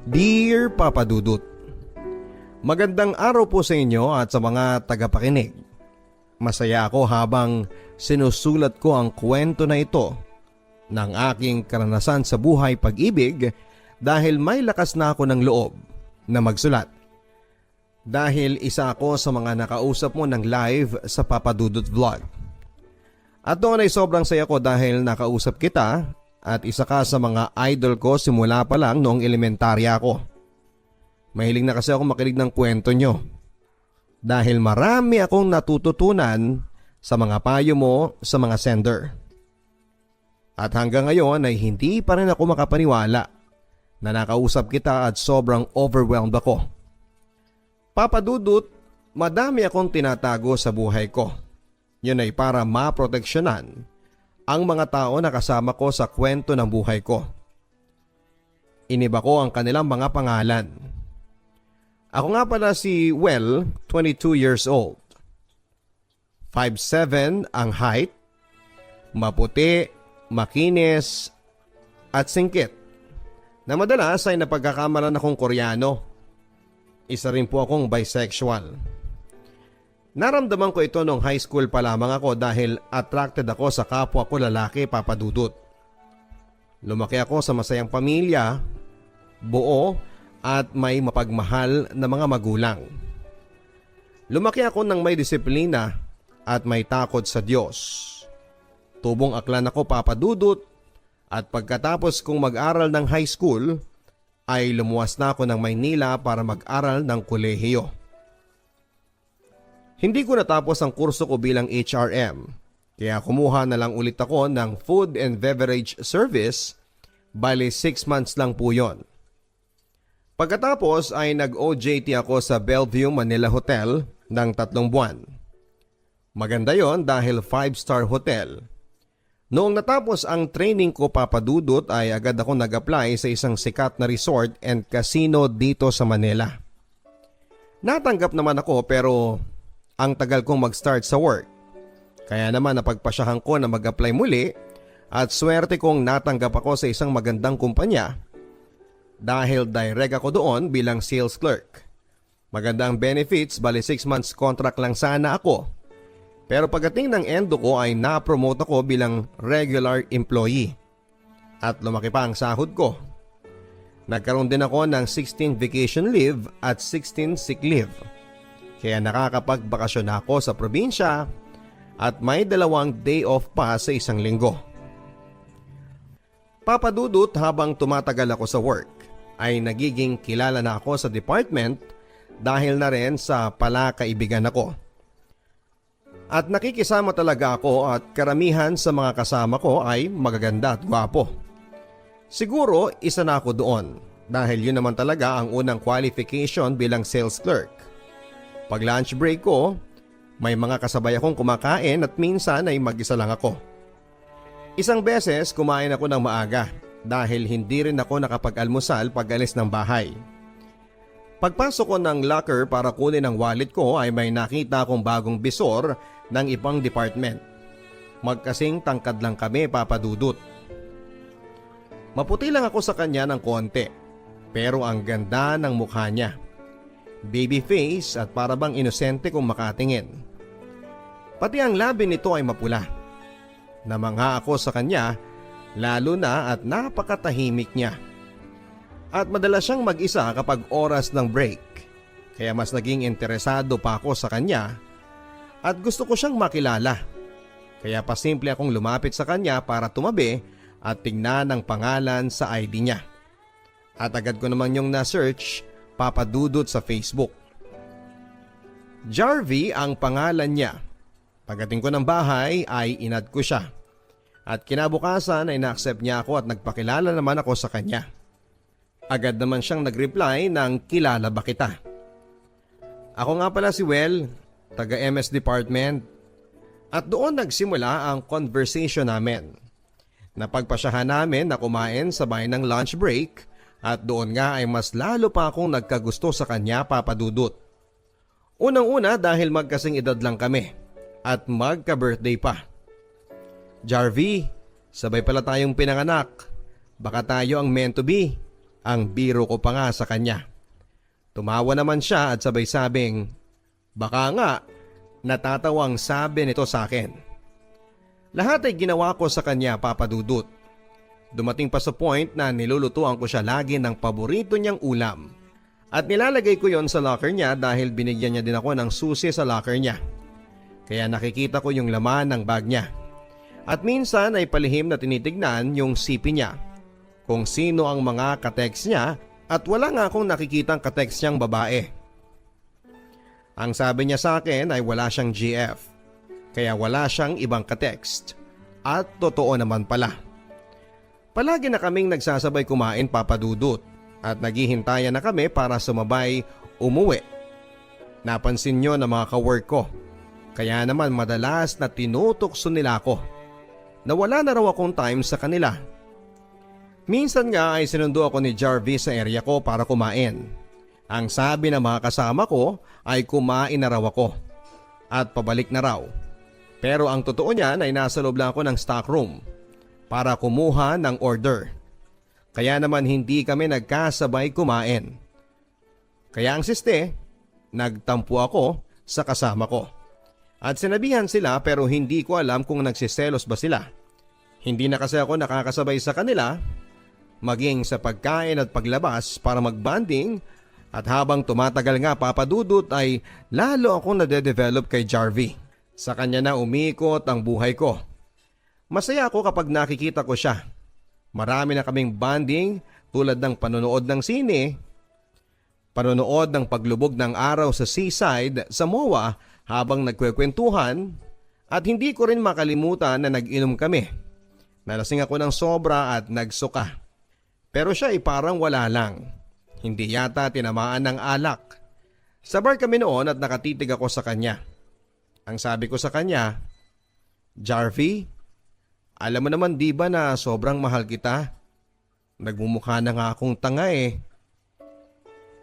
Dear Papa Dudut, magandang araw po sa inyo at sa mga tagapakinig. Masaya ako habang sinusulat ko ang kwento na ito ng aking karanasan sa buhay pag-ibig dahil may lakas na ako ng loob na magsulat. Dahil isa ako sa mga nakausap mo ng live sa Papa Dudut Vlog. At doon ay sobrang saya ko dahil nakausap kita at isa ka sa mga idol ko simula pa lang noong elementarya ako. Mahilig na kasi ako makinig ng kwento nyo. Dahil marami akong natututunan sa mga payo mo sa mga sender. At hanggang ngayon ay hindi pa rin ako makapaniwala na nakausap kita at sobrang overwhelmed ako. Papa Dudut, madami akong tinatago sa buhay ko. Yun ay para maproteksyonan ang mga tao na kasama ko sa kwento ng buhay ko. Iniba ko ang kanilang mga pangalan. Ako nga pala si 22 years old. 5'7" ang height, maputi, makinis, at singkit. Na madalas ay napagkakamalan akong Koreano. Isa rin po akong bisexual. Naramdaman ko ito nung high school pa lamang ako dahil attracted ako sa kapwa ko lalaki, Papa Dudut. Lumaki ako sa masayang pamilya, buo at may mapagmahal na mga magulang. Lumaki ako ng may disiplina at may takot sa Diyos. Tubong aklan ako, Papa Dudut, at pagkatapos kong mag-aral ng high school ay lumuwas na ako ng Maynila para mag-aral ng kolehiyo. Hindi ko natapos ang kurso ko bilang HRM, kaya kumuha na lang ulit ako ng Food and Beverage Service, bali 6 months lang po yon. Pagkatapos ay nag-OJT ako sa Bellevue Manila Hotel ng 3 buwan. Maganda yon dahil 5-star hotel. Noong natapos ang training ko, Papa Dudut, ay agad ako nag-apply sa isang sikat na resort and casino dito sa Manila. Natanggap naman ako pero ang tagal kong mag-start sa work. Kaya naman napagpasyahan ko na mag-apply muli at swerte kong natanggap ako sa isang magandang kumpanya dahil direct ako doon bilang sales clerk. Maganda ang benefits, bali 6 months contract lang sana ako. Pero pagdating ng endo ko ay na-promote ako bilang regular employee at lumaki pa ang sahod ko. Nagkaroon din ako ng 16 vacation leave at 16 sick leave. Kaya nakakapagbakasyon ako sa probinsya at may 2 day off pa sa isang linggo. Papa Dudut, habang tumatagal ako sa work ay nagiging kilala na ako sa department dahil na rin sa palakaibigan ako. At nakikisama talaga ako at karamihan sa mga kasama ko ay magaganda at gwapo. Siguro isa na ako doon dahil yun naman talaga ang unang qualification bilang sales clerk. Pag lunch break ko, may mga kasabay akong kumakain at minsan ay mag-isa lang ako. Isang beses kumain ako ng maaga dahil hindi rin ako nakapag-almusal pag alis ng bahay. Pagpasok ko ng locker para kunin ang wallet ko ay may nakita akong bagong bisor ng ibang department. Magkasing tangkad lang kami, Papa Dudut. Maputi lang ako sa kanya ng konti, pero ang ganda ng mukha niya. Baby face at parabang inosente kung makatingin. Pati ang labi nito ay mapula. Namangha ako sa kanya lalo na at napakatahimik niya. At madalas siyang mag-isa kapag oras ng break. Kaya mas naging interesado pa ako sa kanya at gusto ko siyang makilala. Kaya pasimple akong lumapit sa kanya para tumabi at tingnan ang pangalan sa ID niya. At agad ko naman yung na-search, Papa Dudut, sa Facebook. Jarvie ang pangalan niya. Pagdating ko ng bahay ay inad ko siya. At kinabukasan ay na-accept niya ako at nagpakilala naman ako sa kanya. Agad naman siyang nag-reply ng kilala ba kita. Ako nga pala si taga MS Department. At doon nagsimula ang conversation namin. Napagpasyahan namin na kumain sabay ng lunch break. At doon nga ay mas lalo pa akong nagkagusto sa kanya, Papa Dudut. Unang-una dahil magkasing edad lang kami at magka-birthday pa. Jarvie, sabay pala tayong pinanganak. Baka tayo ang meant to be. Ang biro ko pa nga sa kanya. Tumawa naman siya at sabay sabing, baka nga, natatawang sabi nito sa akin. Lahat ay ginawa ko sa kanya, Papa Dudut. Dumating pa sa point na nilulutuan ko siya lagi ng paborito niyang ulam. At nilalagay ko yon sa locker niya dahil binigyan niya din ako ng susi sa locker niya. Kaya nakikita ko yung laman ng bag niya. At minsan ay palihim na tinitignan yung sipi niya, kung sino ang mga kateks niya, at wala nga akong nakikitang kateks niyang babae. Ang sabi niya sa akin ay wala siyang GF, kaya wala siyang ibang katekst. At totoo naman pala. Palagi na kaming nagsasabay kumain, Papa Dudut, at naghihintayan na kami para sumabay umuwi. Napansin niyo na mga kawork ko, kaya naman madalas na tinutokso nila ako. Nawala na raw akong time sa kanila. Minsan nga ay sinundo ako ni Jarvis sa area ko para kumain. Ang sabi ng mga kasama ko ay kumain na raw ako at pabalik na raw. Pero ang totoo niyan ay nasa loob lang ako ng stock room para kumuha ng order. Kaya naman hindi kami nagkasabay kumain. Kaya ang siste, nagtampo ako sa kasama ko. At sinabihan sila pero hindi ko alam kung nagsiselos ba sila. Hindi na kasi ako nakakasabay sa kanila, maging sa pagkain at paglabas para magbanding, at habang tumatagal nga, Papa Dudut, ay lalo akong nade-develop kay Jarvie. Sa kanya na umikot ang buhay ko. Masaya ako kapag nakikita ko siya. Marami na kaming bonding tulad ng panonood ng sine, panonood ng paglubog ng araw sa seaside sa MOA habang nagkwekwentuhan, at hindi ko rin makalimutan na nag-inom kami. Nalasing ako ng sobra at nagsuka. Pero siya ay parang wala lang. Hindi yata tinamaan ng alak. Sa bar kami noon at nakatitig ako sa kanya. Ang sabi ko sa kanya, Jarvie, alam mo naman di ba na sobrang mahal kita? Nagmumukha na nga akong tanga eh.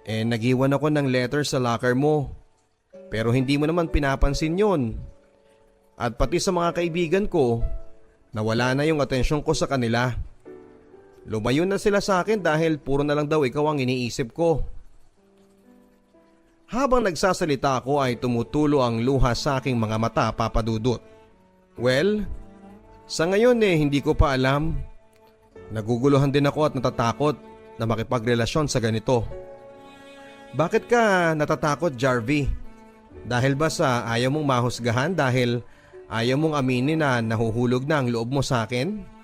Nag-iwan ako ng letter sa locker mo. Pero hindi mo naman pinapansin yun. At pati sa mga kaibigan ko, nawala na yung atensyon ko sa kanila. Lumayo na sila sa akin dahil puro na lang daw ikaw ang iniisip ko. Habang nagsasalita ako ay tumutulo ang luha sa aking mga mata, Papa Dudut. Well, sa ngayon hindi ko pa alam. Naguguluhan din ako at natatakot na makipagrelasyon sa ganito. Bakit ka natatakot, Jarvie? Dahil ba sa ayaw mong mahusgahan dahil ayaw mong aminin na nahuhulog na ang loob mo sa akin?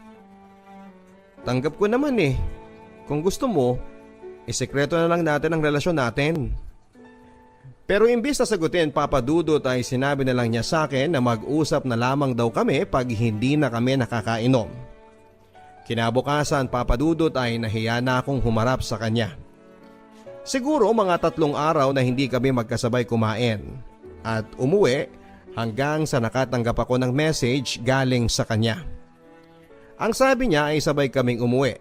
Tanggap ko naman eh. Kung gusto mo, isekreto na lang natin ang relasyon natin. Pero imbis na sagutin, Papa Dudut, ay sinabi na lang niya sa akin na mag-usap na lamang daw kami pag hindi na kami nakakainom. Kinabukasan, Papa Dudut, ay nahiya na akong humarap sa kanya. Siguro mga 3 araw na hindi kami magkasabay kumain at umuwi hanggang sa nakatanggap ako ng message galing sa kanya. Ang sabi niya ay sabay kaming umuwi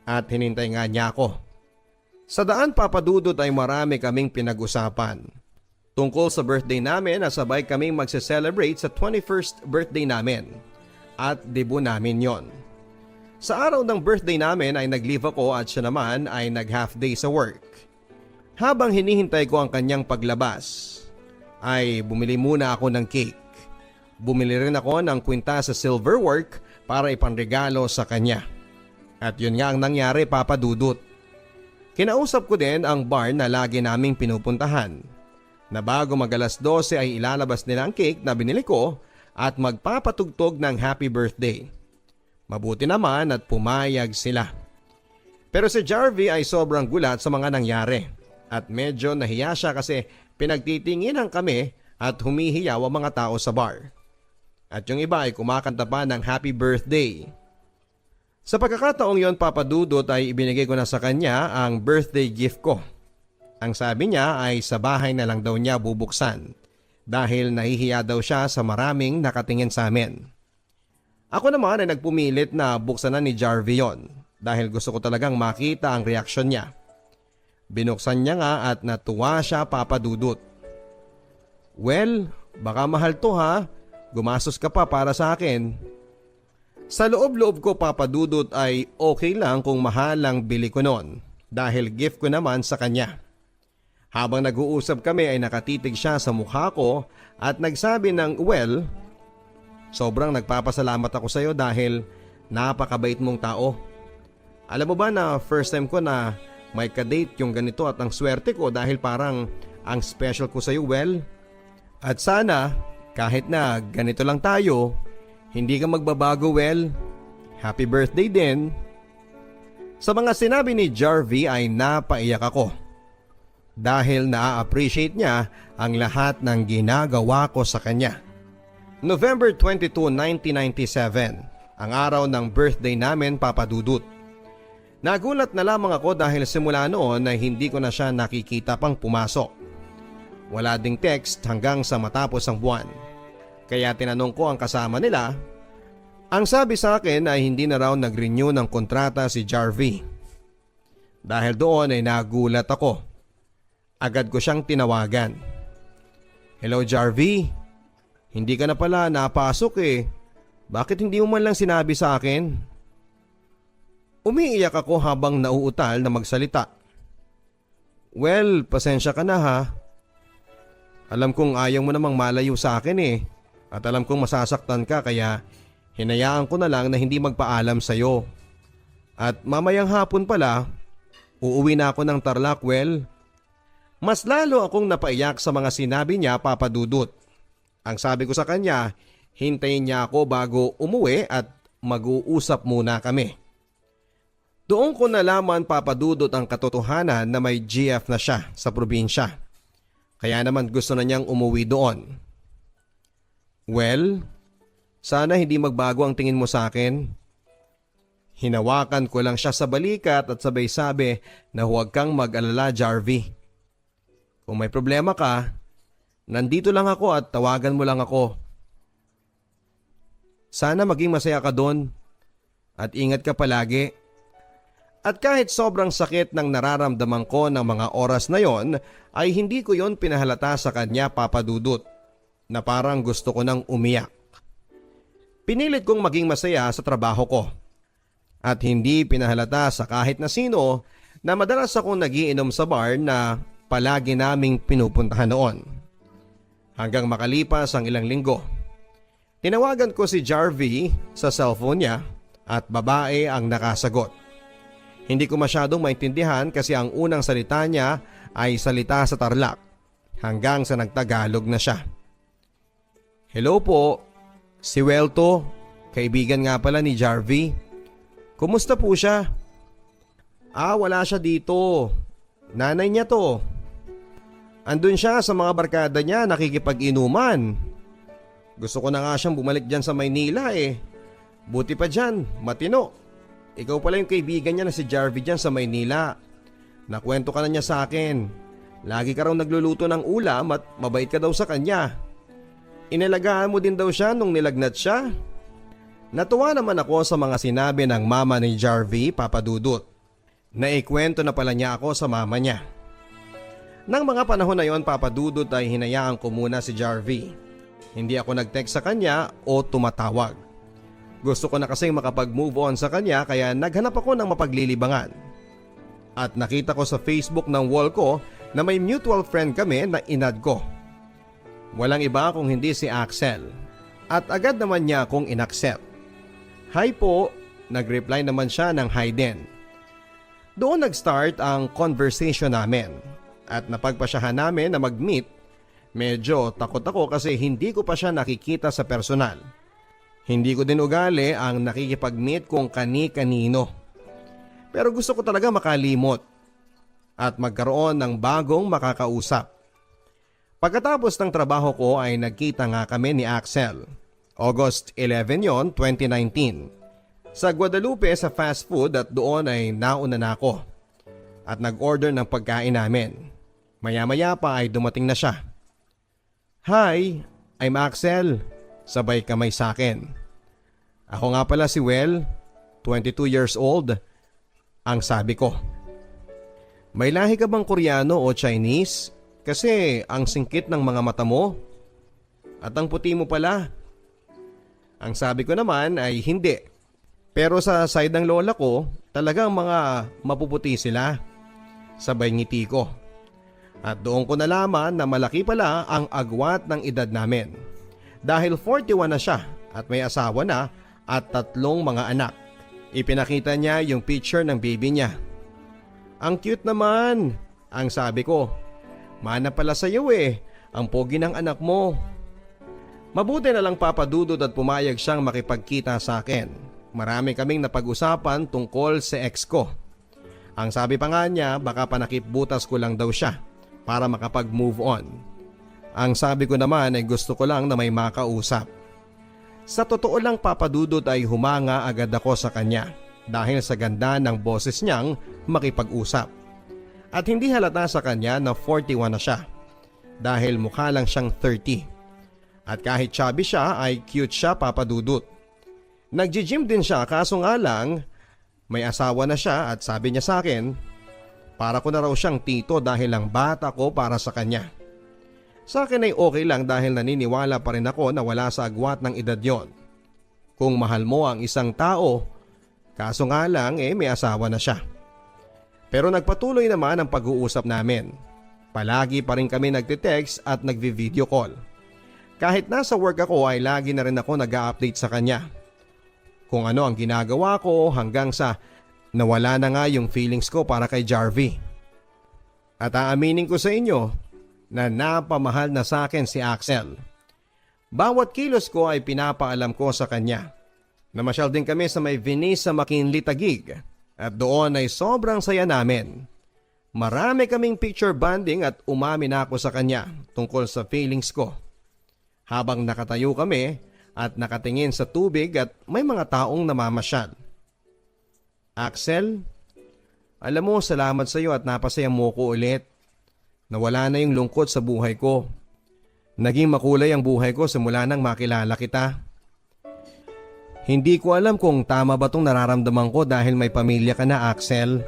at hinintay nga niya ako. Sa daan, Papa Dudut, ay marami kaming pinag-usapan. Tungkol sa birthday namin na sabay kaming magse-celebrate sa 21st birthday namin at debut namin yon. Sa araw ng birthday namin ay nag-leave ako at siya naman ay nag-half day sa work. Habang hinihintay ko ang kanyang paglabas, ay bumili muna ako ng cake. Bumili rin ako ng kwinta sa silverwork para ipanregalo sa kanya. At yun nga ang nangyari, Papa Dudut. Kinausap ko din ang bar na lagi naming pinupuntahan, na bago mag-alas 12 ay ilalabas nila ang cake na binili ko at magpapatugtog ng happy birthday. Mabuti naman at pumayag sila. Pero si Jarvie ay sobrang gulat sa mga nangyari. At medyo nahiya siya kasi pinagtitinginan kami at humihiyaw ang mga tao sa bar. At yung iba ay kumakanta pa ng happy birthday. Sa pagkakataong yon, Papa Dudut, ay ibinigay ko na sa kanya ang birthday gift ko. Ang sabi niya ay sa bahay na lang daw niya bubuksan dahil nahihiya daw siya sa maraming nakatingin sa amin. Ako naman ay nagpumilit na buksan na ni Jarvie yon dahil gusto ko talagang makita ang reaksyon niya. Binuksan niya nga at natuwa siya, Papa Dudut. Well, baka mahal to ha. Gumastos ka pa para sa akin. Sa loob-loob ko, Papa Dudut, ay okay lang kung mahal ang bili ko noon. dahil gift ko naman sa kanya. Habang nag-uusap kami ay nakatitig siya sa mukha ko at nagsabi ng, "Well, sobrang nagpapasalamat ako sa iyo dahil napakabait mong tao. Alam mo ba na first time ko na may kadate yung ganito at ang swerte ko dahil parang ang special ko sa iyo, Well. At sana kahit na ganito lang tayo, hindi ka magbabago, Well. Happy birthday din." Sa mga sinabi ni Jarvie ay napaiyak ako dahil na-appreciate niya ang lahat ng ginagawa ko sa kanya. November 22, 1997, ang araw ng birthday namin, Papa Dudut. Nagulat na lamang ako dahil simula noon ay hindi ko na siya nakikita pang pumasok. Wala ding text hanggang sa matapos ang buwan. Kaya tinanong ko ang kasama nila. Ang sabi sa akin ay hindi na raw nag-renew ng kontrata si Jarvie. Dahil doon ay nagulat ako. Agad ko siyang tinawagan. "Hello Jarvie, hindi ka na pala napasok eh. Bakit hindi mo man lang sinabi sa akin?" Umiiyak ako habang nauutal na magsalita. "Well, pasensya ka na ha. Alam kong ayaw mo namang malayo sa akin eh. At alam kong masasaktan ka kaya hinayaan ko na lang na hindi magpaalam sa'yo. At mamayang hapon pala, uuwi na ako ng Tarlac, Well." Mas lalo akong napaiyak sa mga sinabi niya, Papa Dudut. Ang sabi ko sa kanya, hintayin niya ako bago umuwi at mag-uusap muna kami. Doon ko nalaman, Papa Dudut, ang katotohanan na may GF na siya sa probinsya. Kaya naman gusto na niyang umuwi doon. "Well, sana hindi magbago ang tingin mo sa akin." Hinawakan ko lang siya sa balikat at sabay sabi na huwag kang mag-alala, Jarvie. Kung may problema ka, nandito lang ako at tawagan mo lang ako. Sana maging masaya ka doon at ingat ka palagi. At kahit sobrang sakit ng nararamdaman ko ng mga oras na yon, ay hindi ko yon pinahalata sa kanya, Papa Dudut, na parang gusto ko nang umiyak. Pinilit kong maging masaya sa trabaho ko at hindi pinahalata sa kahit na sino na madalas akong nagiinom sa bar na palagi naming pinupuntahan noon. Hanggang makalipas ang ilang linggo. Tinawagan ko si Jarvie sa cellphone niya at babae ang nakasagot. Hindi ko masyadong maintindihan kasi ang unang salita niya ay salita sa Tarlac hanggang sa nagtagalog na siya. "Hello po, si Welto, kaibigan nga pala ni Jarvie. Kumusta po siya?" Wala siya dito. Nanay niya to. Andun siya sa mga barkada niya nakikipag-inuman. Gusto ko na nga siyang bumalik dyan sa Maynila eh. Buti pa dyan, matino. Ikaw pala yung kaibigan niya na si Jarvie dyan sa Maynila. Nakwento ka na niya sa akin. Lagi ka raw nagluluto ng ulam at mabait ka daw sa kanya. Inalagaan mo din daw siya nung nilagnat siya. Natuwa naman ako sa mga sinabi ng mama ni Jarvie, Papa Dudut. Naikwento na pala niya ako sa mama niya. Nang mga panahon na yon, Papa Dudut, ay hinayaan ko muna si Jarvie. Hindi ako nag-text sa kanya o tumatawag. Gusto ko na kasing makapag-move on sa kanya kaya naghanap ako ng mapaglilibangan. At nakita ko sa Facebook ng wall ko na may mutual friend kami na inad ko. Walang iba kung hindi si Axel. At agad naman niya akong inaccept. "Hi po," nag-reply naman siya ng hi din. Doon nag-start ang conversation namin. At napagpasyahan namin na mag-meet. Medyo takot ako kasi hindi ko pa siya nakikita sa personal. Hindi ko din ugali ang nakikipag-meet kung kani-kanino. Pero gusto ko talaga makalimot at magkaroon ng bagong makakausap. Pagkatapos ng trabaho ko ay nagkita nga kami ni Axel. August 11 yon, 2019. Sa Guadalupe sa fast food at doon ay nauna na ako. At nag-order ng pagkain namin. Maya-maya pa ay dumating na siya. "Hi, I'm Axel." Sabay kamay sa akin. "Ako nga pala si Well, 22 years old." Ang sabi ko. "May lahi ka bang Koreano o Chinese? Kasi ang singkit ng mga mata mo. At ang puti mo pala." Ang sabi ko naman ay hindi. Pero sa side ng lola ko, talagang mga mapuputi sila. Sabay ngiti ko. At doon ko nalaman na malaki pala ang agwat ng edad namin. Dahil 41 na siya at may asawa na at 3 mga anak. Ipinakita niya yung picture ng baby niya. Ang cute naman, ang sabi ko. Mana pala sa iyo ang pogi ng anak mo. Mabuti na lang Papa Dudut at pumayag siyang makipagkita sa akin. Marami kaming napag-usapan tungkol sa ex ko. Ang sabi pa nga niya baka panakipbutas ko lang daw siya para makapag-move on. Ang sabi ko naman ay gusto ko lang na may makausap. Sa totoo lang Papa Dudut ay humanga agad ako sa kanya dahil sa ganda ng boses niyang makipag-usap. At hindi halata sa kanya na 41 na siya dahil mukha lang siyang 30. At kahit chubby siya ay cute siya Papa Dudut. Nagji-gym din siya kaso nga lang may asawa na siya at sabi niya sa akin para ko na raw siyang tito dahil lang bata ko para sa kanya. Sa akin ay okay lang dahil naniniwala pa rin ako na wala sa agwat ng edad yon. Kung mahal mo ang isang tao, kaso nga lang may asawa na siya. Pero nagpatuloy naman ang pag-uusap namin. Palagi pa rin kami nagte-text at nagvi-video call. Kahit nasa work ako ay lagi na rin ako nag-a-update sa kanya. Kung ano ang ginagawa ko hanggang sa nawala na nga yung feelings ko para kay Jarvie. At aaminin ko sa inyo na napamahal na sa akin si Axel. Bawat kilos ko ay pinapaalam ko sa kanya. Namasyal din kami sa may Venice sa McKinley Taguig at doon ay sobrang saya namin. Marami kaming picture bonding at umamin ako sa kanya tungkol sa feelings ko. Habang nakatayo kami at nakatingin sa tubig at may mga taong namamasyal. Axel, alam mo salamat sa iyo at napasaya mo ko ulit. Nawala na yung lungkot sa buhay ko. Naging makulay ang buhay ko simula nang makilala kita. Hindi ko alam kung tama ba tong nararamdaman ko dahil may pamilya ka na Axel.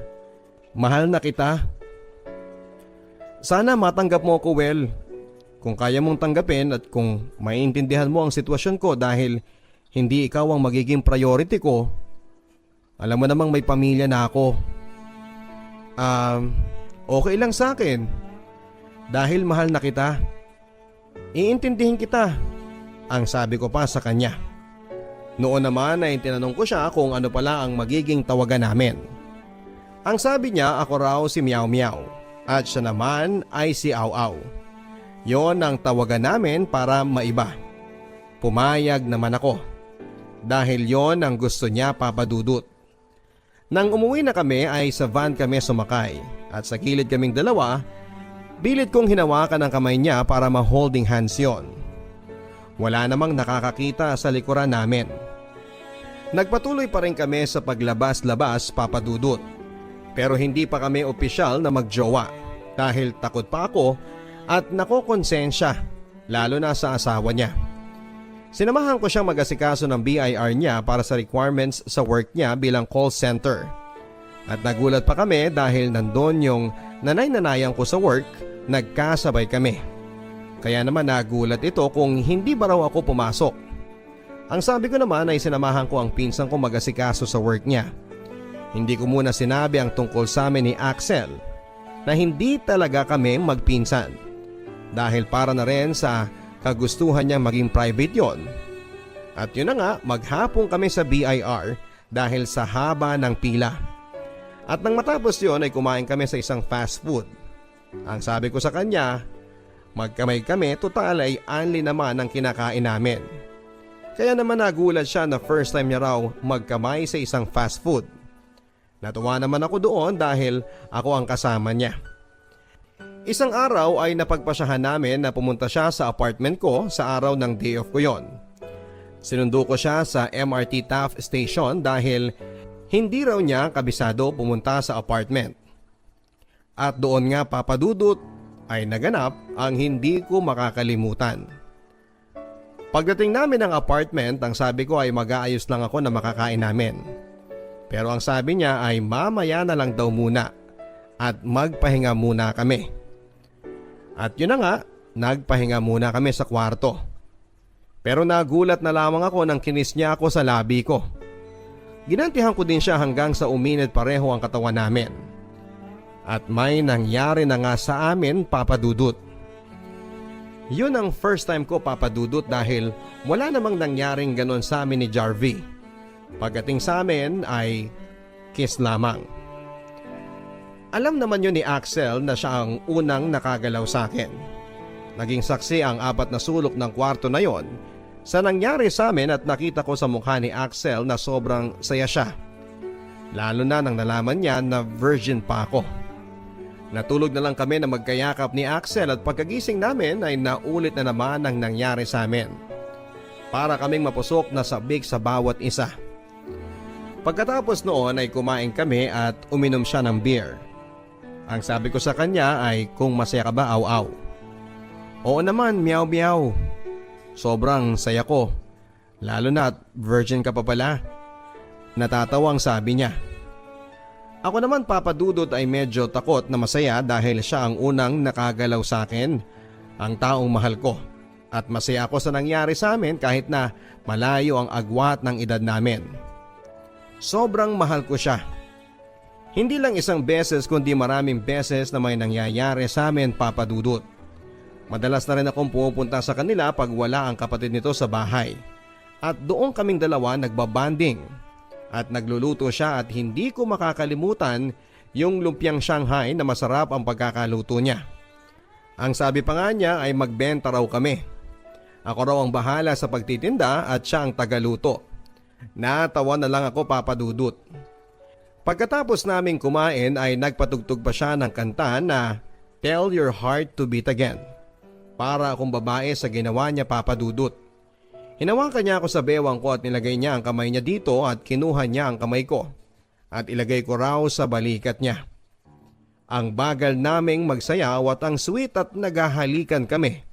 Mahal na kita. Sana matanggap mo ko well. Kung kaya mong tanggapin at kung maiintindihan mo ang sitwasyon ko dahil hindi ikaw ang magiging priority ko. Alam mo namang may pamilya na ako. Okay lang sa akin. Dahil mahal na kita. Iintindihin kita. Ang sabi ko pa sa kanya. Noon naman ay tinanong ko siya kung ano pala ang magiging tawagan namin. Ang sabi niya ako raw si Meow Meow at siya naman ay si Aw Aw. Yon ang tawagan namin para maiba. Pumayag naman ako. Dahil yon ang gusto niya Papa Dudut. Nang umuwi na kami ay sa van kami sumakay at sa gilid kaming dalawa, bilit kong hinawakan ang kamay niya para ma-holding hands yon. Wala namang nakakakita sa likuran namin. Nagpatuloy pa rin kami sa paglabas-labas Papa Dudut. Pero hindi pa kami opisyal na magjowa dahil takot pa ako at nakokonsensya lalo na sa asawa niya. Sinamahan ko siyang mag-asikaso ng BIR niya para sa requirements sa work niya bilang call center. At nagulat pa kami dahil nandun yung nanay-nanayan ko sa work, nagkasabay kami. Kaya naman nagulat ito kung hindi ba raw ako pumasok. Ang sabi ko naman ay sinamahan ko ang pinsan ko mag-asikaso sa work niya. Hindi ko muna sinabi ang tungkol sa amin ni Axel na hindi talaga kami magpinsan. Dahil para na rin sa kagustuhan niya maging private yon. At yun na nga, maghapon kami sa BIR dahil sa haba ng pila. At nang matapos yon ay kumain kami sa isang fast food. Ang sabi ko sa kanya, magkamay kami, total ay only naman ang kinakain namin. Kaya naman nagulat siya na first time niya raw magkamay sa isang fast food. Natuwa naman ako doon dahil ako ang kasama niya. Isang araw ay napagpasyahan namin na pumunta siya sa apartment ko sa araw ng day off ko yon. Sinundo ko siya sa MRT Taft Station dahil hindi raw niya kabisado pumunta sa apartment. At doon nga Papa Dudut ay naganap ang hindi ko makakalimutan. Pagdating namin ng apartment, ang sabi ko ay mag-aayos lang ako na makakain namin. Pero ang sabi niya ay mamaya na lang daw muna at magpahinga muna kami. At yun na nga, nagpahinga muna kami sa kwarto. Pero nagulat na lamang ako nang kinis niya ako sa labi ko. Ginantihan ko din siya hanggang sa uminit pareho ang katawan namin. At may nangyari na nga sa amin, Papa Dudut. Yun ang first time ko, Papa Dudut, dahil wala namang nangyaring ganon sa amin ni Jarvie. Pagdating sa amin ay kiss lamang. Alam naman yun ni Axel na siya ang unang nakagalaw sa akin. Naging saksi ang 4 na sulok ng kwarto na yon sa nangyari sa amin at nakita ko sa mukha ni Axel na sobrang saya siya. Lalo na nang nalaman niya na virgin pa ako. Natulog na lang kami na magkayakap ni Axel at pagkagising namin ay naulit na naman ang nangyari sa amin. Para kaming mapusok na sabik sa bawat isa. Pagkatapos noon ay kumain kami at uminom siya ng beer. Ang sabi ko sa kanya ay kung masaya ka ba, aw-aw. Oo naman, meow-meow. Sobrang saya ko. Lalo na virgin ka pa pala. Natatawang sabi niya. Ako naman, Papa Dudut, ay medyo takot na masaya dahil siya ang unang nakagalaw sa akin, ang taong mahal ko. At masaya ako sa nangyari sa amin kahit na malayo ang agwat ng edad namin. Sobrang mahal ko siya. Hindi lang isang beses kundi maraming beses na may nangyayari sa amin, Papa Dudut. Madalas na rin akong pumupunta sa kanila pag wala ang kapatid nito sa bahay. At doon kaming dalawa nagbabanding. At nagluluto siya at hindi ko makakalimutan yung lumpiang Shanghai na masarap ang pagkakaluto niya. Ang sabi pa nga niya ay magbenta raw kami. Ako raw ang bahala sa pagtitinda at siya ang tagaluto. Natawa na lang ako, Papa Dudut. Pagkatapos naming kumain ay nagpatugtog pa siya ng kanta na Tell Your Heart to Beat Again. Para akong babae sa ginawa niya, Papa Dudut. Hinawakan niya ako sa bewang ko at nilagay niya ang kamay niya dito at kinuha niya ang kamay ko. At ilagay ko raw sa balikat niya. Ang bagal naming magsayaw at ang sweet at naghahalikan kami.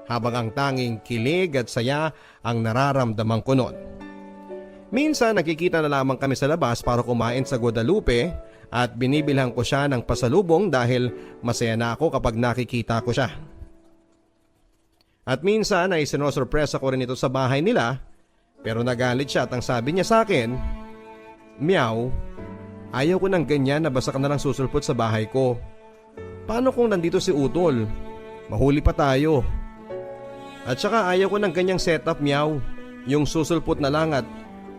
Habang ang tanging kilig at saya ang nararamdaman ko noon. Minsan nakikita na lamang kami sa labas para kumain sa Guadalupe at binibilhan ko siya ng pasalubong dahil masaya na ako kapag nakikita ko siya. At minsan ay sinosurpresa ko rin ito sa bahay nila pero nagalit siya at ang sabi niya sa akin, Meow, ayaw ko ng ganyan na basta ka na lang susulpot sa bahay ko. Paano kung nandito si Utol? Mahuli pa tayo. At saka ayaw ko ng ganyang setup, Meow. Yung susulpot na lang at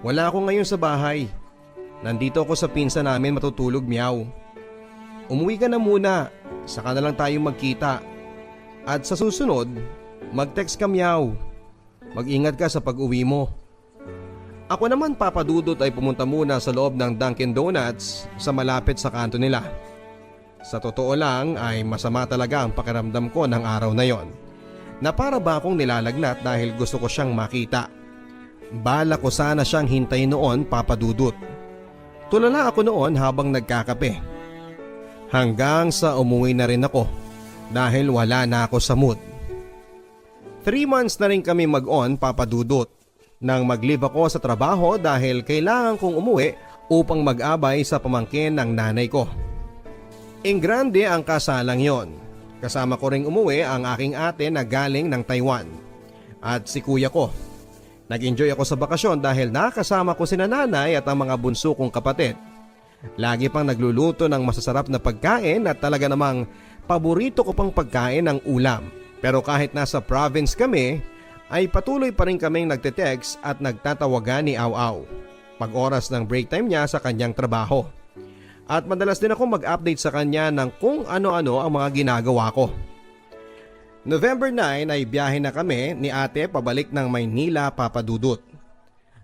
wala ako ngayon sa bahay. Nandito ako sa pinsa namin matutulog, Meow. Umuwi ka na muna, saka na lang tayo magkita. At sa susunod, mag-text ka, Meow. Mag-ingat ka sa pag-uwi mo. Ako naman, Papa Dudut, ay pumunta muna sa loob ng Dunkin Donuts sa malapit sa kanto nila. Sa totoo lang ay masama talaga ang pakiramdam ko ng araw na yon. Na para ba akong nilalagnat dahil gusto ko siyang makita. Bala ko sana siyang hintayin noon, Papa Dudut. Tulala ako noon habang nagkakape. Hanggang sa umuwi na rin ako dahil wala na ako sa mood. 3 months na rin kami mag-on, Papa Dudut, nang mag-leave ako sa trabaho dahil kailangan kong umuwi upang mag-abay sa pamangkin ng nanay ko. Ingrande ang kasalang yon. Kasama ko ring umuwi ang aking ate na galing ng Taiwan. At si kuya ko. Nag-enjoy ako sa bakasyon dahil nakasama ko sina nanay at ang mga bunso kong kapatid. Lagi pang nagluluto ng masasarap na pagkain at talaga namang paborito ko pang pagkain ng ulam. Pero kahit nasa province kami, ay patuloy pa rin kaming nagte-text at nagtatawagan ni Aw-Aw pag oras ng break time niya sa kanyang trabaho. At madalas din ako mag-update sa kanya ng kung ano-ano ang mga ginagawa ko. November 9 ay biyahe na kami ni ate pabalik ng Maynila, Papa Dudut.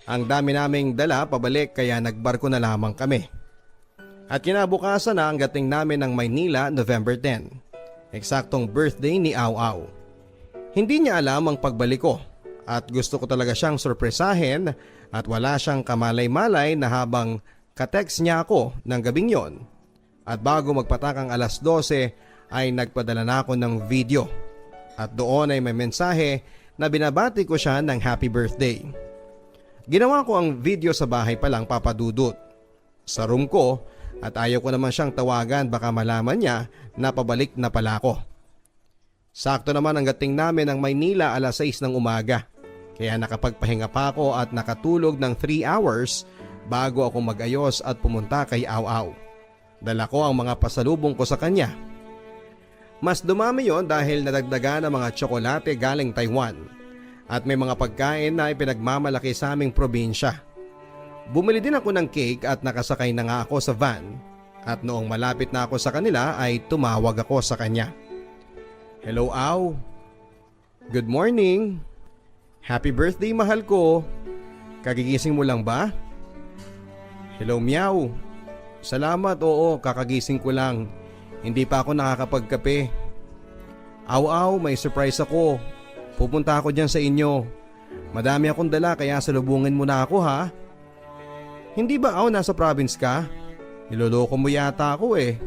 Ang dami naming dala pabalik kaya nagbarko na lamang kami. At kinabukasan na ang dating namin ng Maynila, November 10. Eksaktong birthday ni Aw-Aw. Hindi niya alam ang pagbalik ko at gusto ko talaga siyang sorpresahin at wala siyang kamalay-malay na habang katext niya ako ng gabing yon. At bago magpatakang alas 12 ay nagpadala na ako ng video. At doon ay may mensahe na binabati ko siya ng happy birthday. Ginawa ko ang video sa bahay pa lang, Papa Dudut. Sa room ko at ayaw ko naman siyang tawagan baka malaman niya na pabalik na pala ako. Sakto naman ang dating namin ng Maynila alas 6 ng umaga. Kaya nakapagpahinga pa ako at nakatulog ng 3 hours bago ako mag-ayos at pumunta kay Aw-Aw. Dala ko ang mga pasalubong ko sa kanya. Mas dumami yon dahil nadagdagan ng mga tsokolate galing Taiwan at may mga pagkain na ipinagmamalaki sa aming probinsya. Bumili din ako ng cake at nakasakay na nga ako sa van at noong malapit na ako sa kanila ay tumawag ako sa kanya. Hello, Aw. Good morning. Happy birthday, mahal ko. Kagigising mo lang ba? Hello, Meow. Salamat, oo, kakagising ko lang. Hindi pa ako nakakapagkape. Aw, may surprise ako. Pupunta ako dyan sa inyo. Madami akong dala kaya salubungin mo na ako, ha? Hindi ba nasa province ka? Niloloko mo yata ako eh.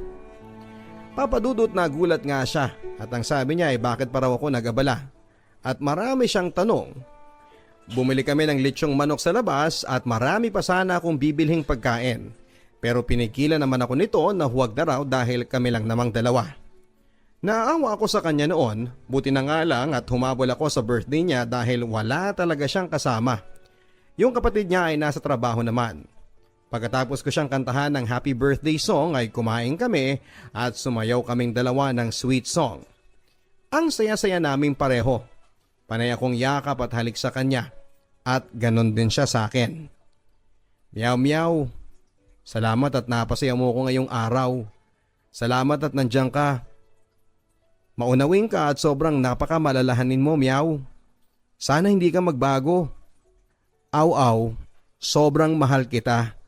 Papadudot na gulat nga siya at ang sabi niya ay bakit pa raw ako nag-abala. At marami siyang tanong. Bumili kami ng lechong manok sa labas at marami pa sana akong bibilhing pagkain. Pero pinigilan naman ako nito na huwag na raw dahil kami lang namang dalawa. Naawa ako sa kanya noon, buti na nga lang at humabol ako sa birthday niya dahil wala talaga siyang kasama. Yung kapatid niya ay nasa trabaho naman. Pagkatapos ko siyang kantahan ng happy birthday song ay kumain kami at sumayaw kaming dalawa ng sweet song. Ang saya-saya naming pareho. Panay akong yakap at halik sa kanya at ganon din siya sa akin. Meow meow. Salamat at napasaya mo ko ngayong araw. Salamat at nandiyan ka. Maunawin ka at sobrang napakamalalahanin mo, Meow. Sana hindi ka magbago. Aw, sobrang mahal kita.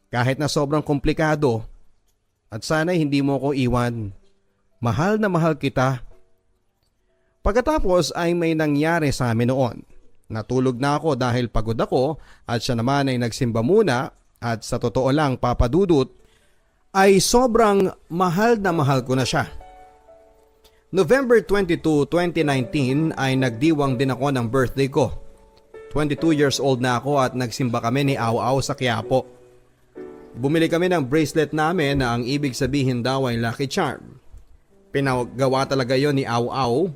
Kahit na sobrang komplikado. At sana hindi mo ko iwan. Mahal na mahal kita. Pagkatapos ay may nangyari sa amin noon. Natulog na ako dahil pagod ako at siya naman ay nagsimba muna. At sa totoo lang, papadudot, ay sobrang mahal na mahal ko na siya. November 22, 2019 ay nagdiwang din ako ng birthday ko. 22 years old na ako at nagsimba kami ni Aw sa Quiapo. Bumili kami ng bracelet namin na ang ibig sabihin daw ay lucky charm. Pinagawa talaga yon ni Aw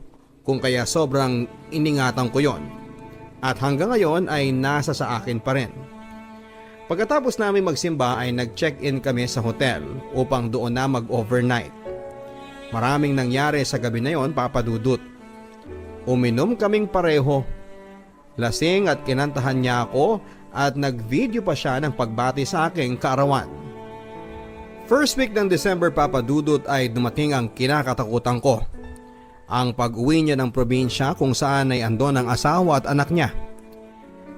kung kaya sobrang iningatan ko yon. At hanggang ngayon ay nasa sa akin pa rin. Pagkatapos namin magsimba ay nag-check-in kami sa hotel upang doon na mag-overnight. Maraming nangyari sa gabi na yon, papadudot. Uminom kaming pareho. Lasing at kinantahan niya ako at nag-video pa siya ng pagbati sa aking kaarawan. First week ng December, papadudot, ay dumating ang kinakatakutan ko. Ang pag-uwi niya ng probinsya kung saan ay andon ang asawa at anak niya.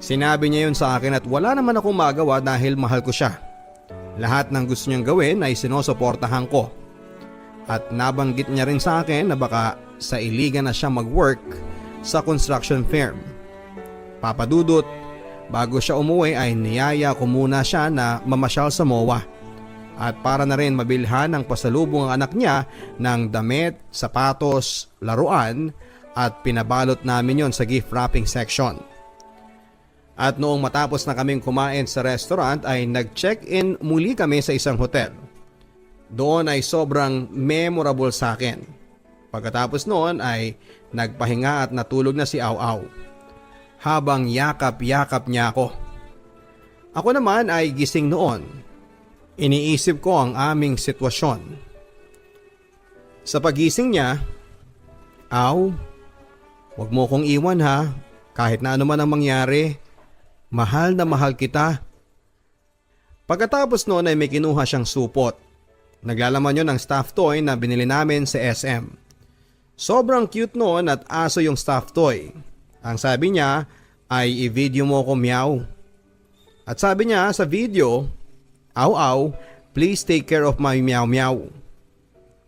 Sinabi niya yun sa akin at wala naman akong magawa dahil mahal ko siya. Lahat ng gusto niyang gawin ay sinusuportahan ko. At nabanggit niya rin sa akin na baka sa iligan na siya mag-work sa construction firm. Papadudot, bago siya umuwi ay niyaya ko muna siya na mamasyal sa MOA. At para na rin mabilhan ng pasalubong ang anak niya ng damit, sapatos, laruan at pinabalot namin yon sa gift wrapping section. At noong matapos na kaming kumain sa restaurant ay nag-check-in muli kami sa isang hotel. Doon ay sobrang memorable sa akin. Pagkatapos noon ay nagpahinga at natulog na si Aw habang yakap-yakap niya ako. Ako naman ay gising noon. Iniisip ko ang aming sitwasyon. Sa pagising niya, Aw, wag mo kong iwan ha, kahit na ano man ang mangyari. Mahal na mahal kita. Pagkatapos noon ay may kinuha siyang supot. Naglalaman yun ng stuffed toy na binili namin sa SM. Sobrang cute noon at aso yung stuffed toy. Ang sabi niya ay i-video mo ko, Meow. At sabi niya sa video, Aw, please take care of my Meow Meow.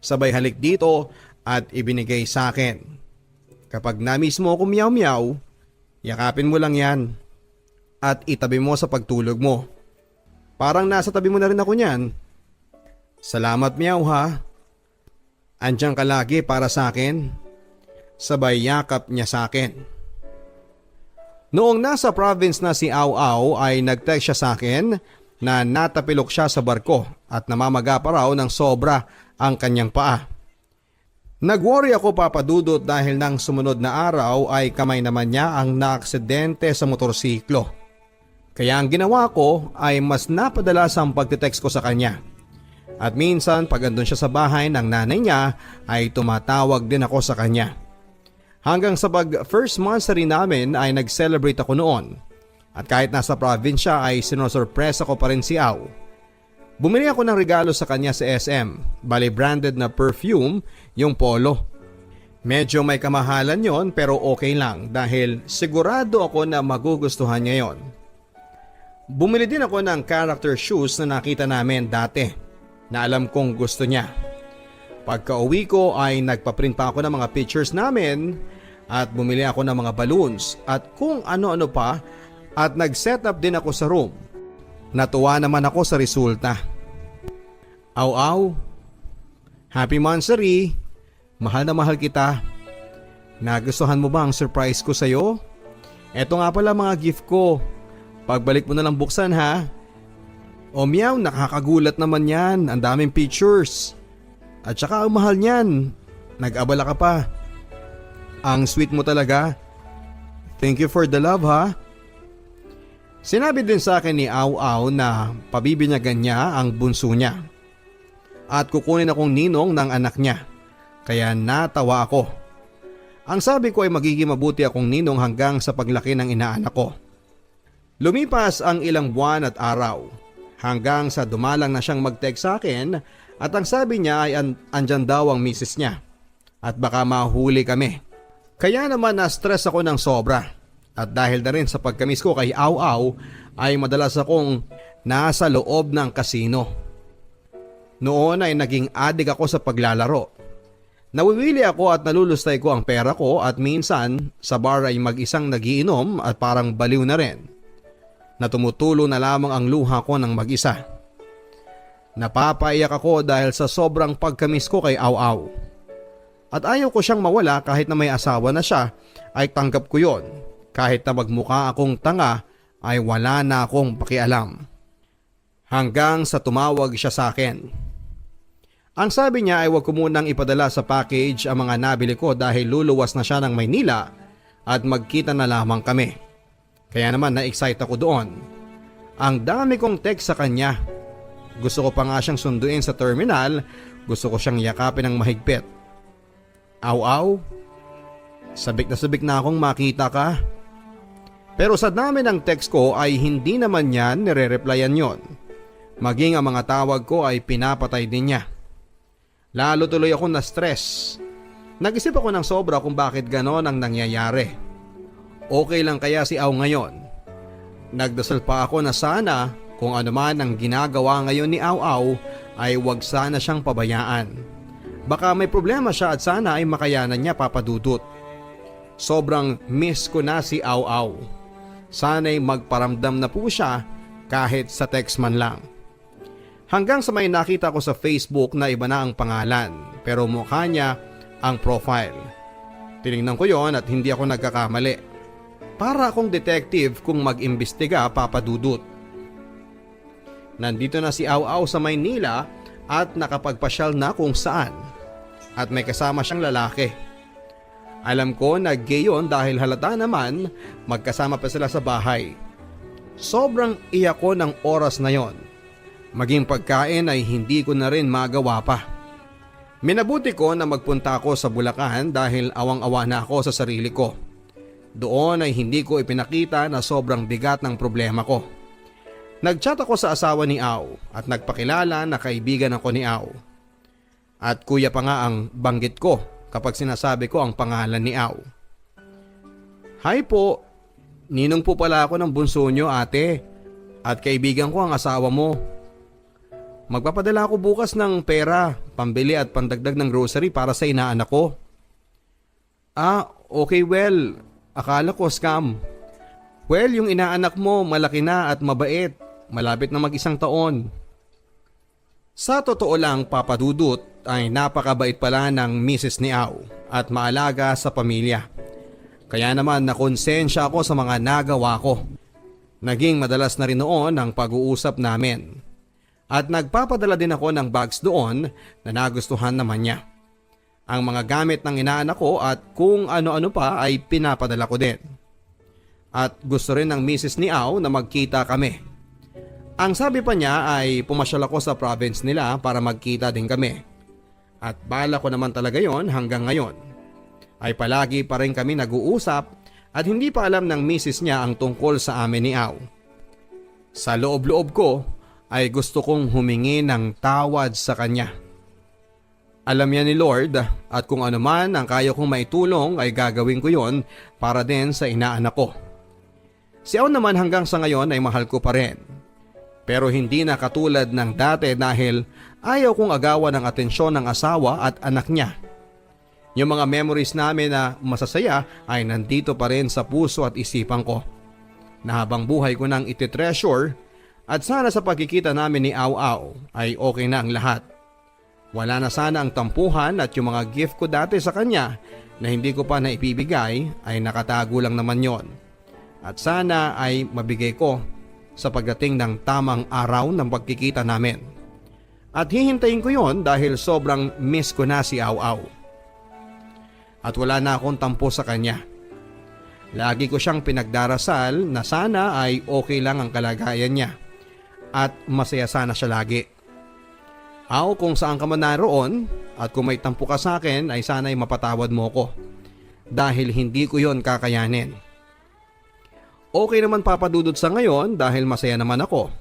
Sabay halik dito at ibinigay sa akin. Kapag na-miss mo ko, Meow Meow, yakapin mo lang yan. At itabi mo sa pagtulog mo. Parang nasa tabi mo na rin ako niyan. Salamat, Meow, ha. Andiyan ka lagi para sa akin. Sabay yakap niya sa akin. Noong nasa province na si Aw ay nag-text siya sa akin na natapilok siya sa barko at namamaga pa raw ng sobra ang kanyang paa. Nag-worry ako, papadudot, dahil nang sumunod na araw ay kamay naman niya ang naaksidente sa motorsiklo. Kaya ang ginawa ko ay mas napadalas ang pagtitext ko sa kanya. At minsan pag andun siya sa bahay ng nanay niya ay tumatawag din ako sa kanya. Hanggang sa pag first monthsary namin ay nag-celebrate ako noon. At kahit nasa probinsya ay sinosurpresa ko pa rin si Au. Bumili ako ng regalo sa kanya sa SM, bali branded na perfume yung Polo. Medyo may kamahalan yon pero okay lang dahil sigurado ako na magugustuhan niya yon. Bumili din ako ng character shoes na nakita namin dati na alam kong gusto niya. Pagka-uwi ko ay nagpaprint pa ako ng mga pictures namin at bumili ako ng mga balloons at kung ano-ano pa at nag-set up din ako sa room. Natuwa naman ako sa resulta. Au, happy monthsary! Mahal na mahal kita. Nagustuhan mo ba ang surprise ko sa'yo? Eto nga pala mga gift ko. Pagbalik mo na lang buksan ha. O meow, nakakagulat naman yan. Ang daming pictures. At saka ang mahal niyan. Nag-abala ka pa. Ang sweet mo talaga. Thank you for the love ha. Sinabi din sa akin ni Au Au na pabibinyagan niya ang bunso niya. At kukunin akong ninong ng anak niya. Kaya natawa ako. Ang sabi ko ay magiging mabuti akong ninong hanggang sa paglaki ng inaanak ko. Lumipas ang ilang buwan at araw. Hanggang sa dumalang na siyang mag-text sa akin at ang sabi niya ay andyan daw ang misis niya at baka mahuli kami. Kaya naman na-stress ako ng sobra at dahil na rin sa pagkamis ko kay Au Au ay madalas akong nasa loob ng kasino. Noon ay naging addict ako sa paglalaro. Nawiwili ako at nalulustay ko ang pera ko at minsan sa bar ay mag-isang nagiinom at parang baliw na rin. Na tumutulo na lamang ang luha ko ng mag-isa. Napapaiyak ako dahil sa sobrang pagkamis ko kay Au Au. At ayaw ko siyang mawala kahit na may asawa na siya ay tanggap ko yon. Kahit na magmukha akong tanga ay wala na akong pakialam. Hanggang sa tumawag siya sa akin. Ang sabi niya ay huwag ko munang ipadala sa package ang mga nabili ko dahil luluwas na siya ng Maynila at magkita na lamang kami. Kaya naman na-excite ako doon. Ang dami kong text sa kanya. Gusto ko pa nga siyang sunduin sa terminal. Gusto ko siyang yakapin ng mahigpit. Au Au, sabik na akong makita ka. Pero sa dami ng text ko ay hindi naman niya nire-replyan yon. Maging ang mga tawag ko ay pinapatay din niya. Lalo tuloy ako na stress. Nag-isip ako ng sobra kung bakit ganon ang nangyayari. Okay lang kaya si Au ngayon? Nagdasal pa ako na sana kung ano man ang ginagawa ngayon ni Au Au ay wag sana siyang pabayaan. Baka may problema siya at sana ay makayanan niya papadudot. Sobrang miss ko na si Au Au. Sana'y magparamdam na po siya kahit sa text man lang. Hanggang sa may nakita ko sa Facebook na iba na ang pangalan pero mukha niya ang profile. Tinignan ko yon at hindi ako nagkakamali. Para akong detective kung mag-imbestiga papadudot. Nandito na si Au Au sa Maynila at nakapagpasyal na kung saan. At may kasama siyang lalaki. Alam ko na gay yun dahil halata naman magkasama pa sila sa bahay. Sobrang iyak ko ng oras na yon. Maging pagkain ay hindi ko na rin magawa pa. Minabuti ko na magpunta ako sa Bulacan dahil awang-awa na ako sa sarili ko. Doon ay hindi ko ipinakita na sobrang bigat ng problema ko. Nagchat ako sa asawa ni Au at nagpakilala na kaibigan ako ni Au. At kuya pa nga ang banggit ko kapag sinasabi ko ang pangalan ni Au. Hi po, ninong po pala ako ng bunso nyo ate at kaibigan ko ang asawa mo. Magpapadala ako bukas ng pera, pambili at pandagdag ng grocery para sa inaanak ko. Ah, okay well. Akala ko scam. Well, yung inaanak mo malaki na at mabait. Malapit na mag-1 taon. Sa totoo lang papadudot ay napakabait pala ng misis ni Au at maalaga sa pamilya. Kaya naman nakonsensya ako sa mga nagawa ko. Naging madalas na rin noon ang pag-uusap namin. At nagpapadala din ako ng bags doon na nagustuhan naman niya. Ang mga gamit ng inaanak ko at kung ano-ano pa ay pinapadala ko din. At gusto rin ng misis ni Au na magkita kami. Ang sabi pa niya ay pumasyal ako sa province nila para magkita din kami. At bala ko naman talaga yon hanggang ngayon. Ay palagi pa rin kami nag-uusap at hindi pa alam ng misis niya ang tungkol sa amin ni Au. Sa loob-loob ko ay gusto kong humingi ng tawad sa kanya. Alam niya ni Lord at kung ano man ang kaya kong maitulong ay gagawin ko yon para din sa inaanak ko. Si Au naman hanggang sa ngayon ay mahal ko pa rin. Pero hindi na katulad ng dati dahil ayaw kong agawan ng atensyon ng asawa at anak niya. Yung mga memories namin na masasaya ay nandito pa rin sa puso at isipan ko. Na habang buhay ko nang ititreasure at sana sa pagkikita namin ni Au Au ay okay na ang lahat. Wala na sana ang tampuhan at yung mga gift ko dati sa kanya na hindi ko pa naipibigay ay nakatago lang naman yon. At sana ay mabigay ko sa pagdating ng tamang araw ng pagkikita namin. At hihintayin ko yon dahil sobrang miss ko na si Au Au. At wala na akong tampo sa kanya. Lagi ko siyang pinagdarasal na sana ay okay lang ang kalagayan niya at masaya sana siya lagi. Au, kung saan ka man naroon at kung may tampo ka sa akin ay sana ay mapatawad mo ko dahil hindi ko yon kakayanin. Okay naman papadudod sa ngayon dahil masaya naman ako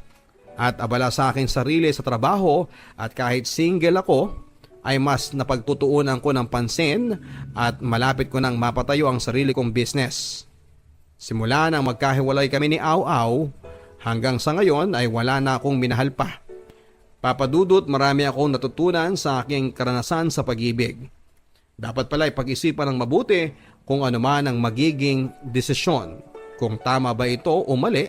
at abala sa aking sarili sa trabaho at kahit single ako ay mas napagtutuunan ko ng pansin at malapit ko nang mapatayo ang sarili kong business. Simula nang magkahiwalay kami ni Au Au hanggang sa ngayon ay wala na akong minahal pa. Papadudot, marami akong natutunan sa aking karanasan sa pag-ibig. Dapat pala ipag-isipan ng mabuti kung ano man ang magiging desisyon, kung tama ba ito o mali